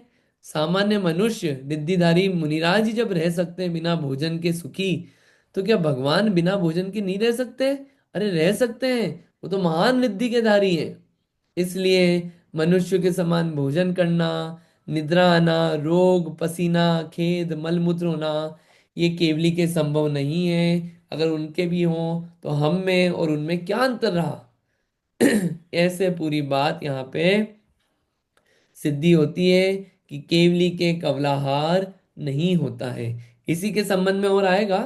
सामान्य मनुष्य रिद्धिधारी मुनिराज ही जब रह सकते हैं बिना भोजन के सुखी, तो क्या भगवान बिना भोजन के नहीं रह सकते? अरे रह सकते हैं, वो तो महान रिद्धि के धारी हैं। इसलिए मनुष्य के समान भोजन करना, निद्रा आना, रोग, पसीना, खेद, मलमूत्र होना, ये केवली के संभव नहीं है। अगर उनके भी हों तो हम में और उनमें क्या अंतर रहा? ऐसे पूरी बात यहाँ पे सिद्धि होती है कि केवली के कवलाहार नहीं होता है। इसी के संबंध में और आएगा।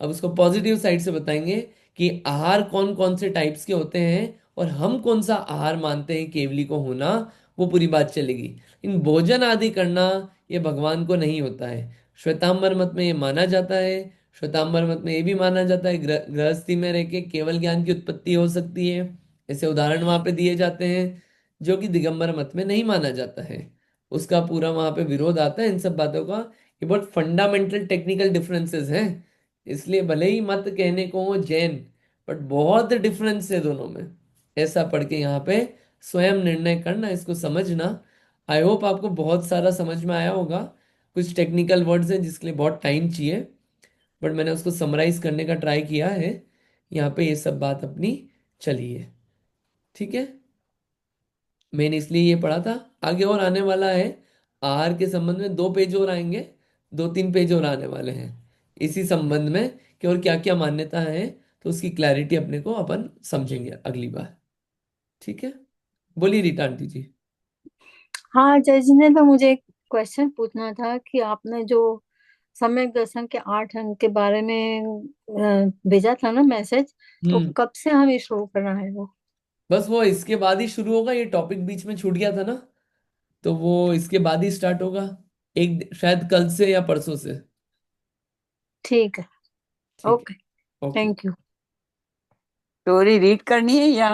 अब उसको पॉजिटिव साइड से बताएंगे कि आहार कौन कौन से टाइप्स के होते हैं और हम कौन सा आहार मानते हैं केवली को होना, वो पूरी बात चलेगी। इन भोजन आदि करना ये भगवान को नहीं होता है। श्वेतांबर मत में ये माना जाता है। श्वेतांबर मत में ये भी माना जाता है गृहस्थी में रह के केवल ज्ञान की उत्पत्ति हो सकती है। ऐसे उदाहरण वहां पे दिए जाते हैं, जो कि दिगंबर मत में नहीं माना जाता है। उसका पूरा वहां पे विरोध आता है इन सब बातों का। ये बहुत फंडामेंटल टेक्निकल डिफरेंसेस हैं। इसलिए भले ही मत कहने को हो जैन, बट बहुत डिफरेंस है दोनों में। ऐसा पढ़ के यहाँ पे स्वयं निर्णय करना, इसको समझना। आई होप आपको बहुत सारा समझ में आया होगा। कुछ टेक्निकल वर्ड्स हैं जिसके लिए बहुत टाइम चाहिए, बट मैंने उसको समराइज करने का ट्राई किया है। यहाँ पे ये सब बात अपनी चली है। ठीक है, मैंने इसलिए ये पढ़ा था। आगे और आने वाला है, आहार के संबंध में 2 पेज और आएंगे, 2-3 पेज और आने वाले हैं इसी संबंध में कि और क्या क्या मान्यता है। तो उसकी क्लैरिटी अपने को अपन समझेंगे अगली बार। ठीक है, बोलिए रीता आंटी जी।
हाँ जज ने तो मुझे एक क्वेश्चन पूछना था कि आपने जो सम्यक दर्शन के 8 अंग के बारे में भेजा था ना मैसेज, तो
हम्म।
कब से हमें शुरू करना है वो?
बस वो इसके बाद ही शुरू होगा, ये टॉपिक बीच में छूट गया था ना, तो वो इसके बाद ही स्टार्ट होगा। शायद कल से या परसों से।
ठीक है।
ठीक
ओके।
है, okay.
Thank you.
Story read करनी है या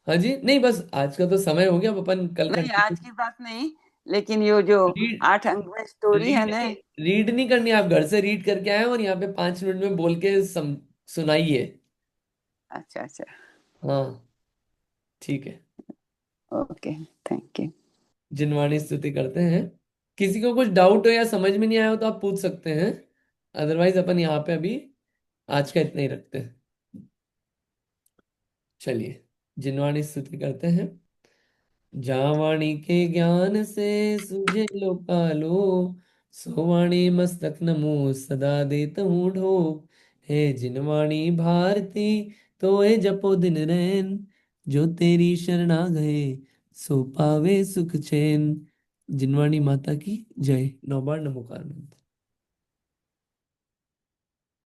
हाँ जी, नहीं बस आज का तो समय हो गया, अब अपन कल
नहीं? आज
कंटिन्यू।
की बात नहीं, लेकिन ये जो
रीड
8 अंक में स्टोरी है
रीड
ना।
नहीं, रीड नहीं करनी। आप घर से रीड करके आए और यहाँ पे 5 मिनट में बोल के सुनाइए।
अच्छा अच्छा।
हाँ, ठीक है।
Okay, thank you.
जिनवाणी स्तुति करते हैं। किसी को कुछ डाउट हो या समझ में नहीं आया हो तो आप पूछ सकते हैं। अदरवाइज अपन यहाँ पे अभी आज का इतना ही रखते हैं। चलिए, जिनवाणी स्तुति करते हैं। जावाणी के ज्ञान से सुझे लोकालो, सोवाणी मस्तक नमो सदा देत हूँ ढोक। है जिनवाणी भारती तो है जपो दिन रैन, जो तेरी शरणा गए सो पावे सुख चैन। जिनवाणी माता की जय। नौबार नमोकार मंत्र।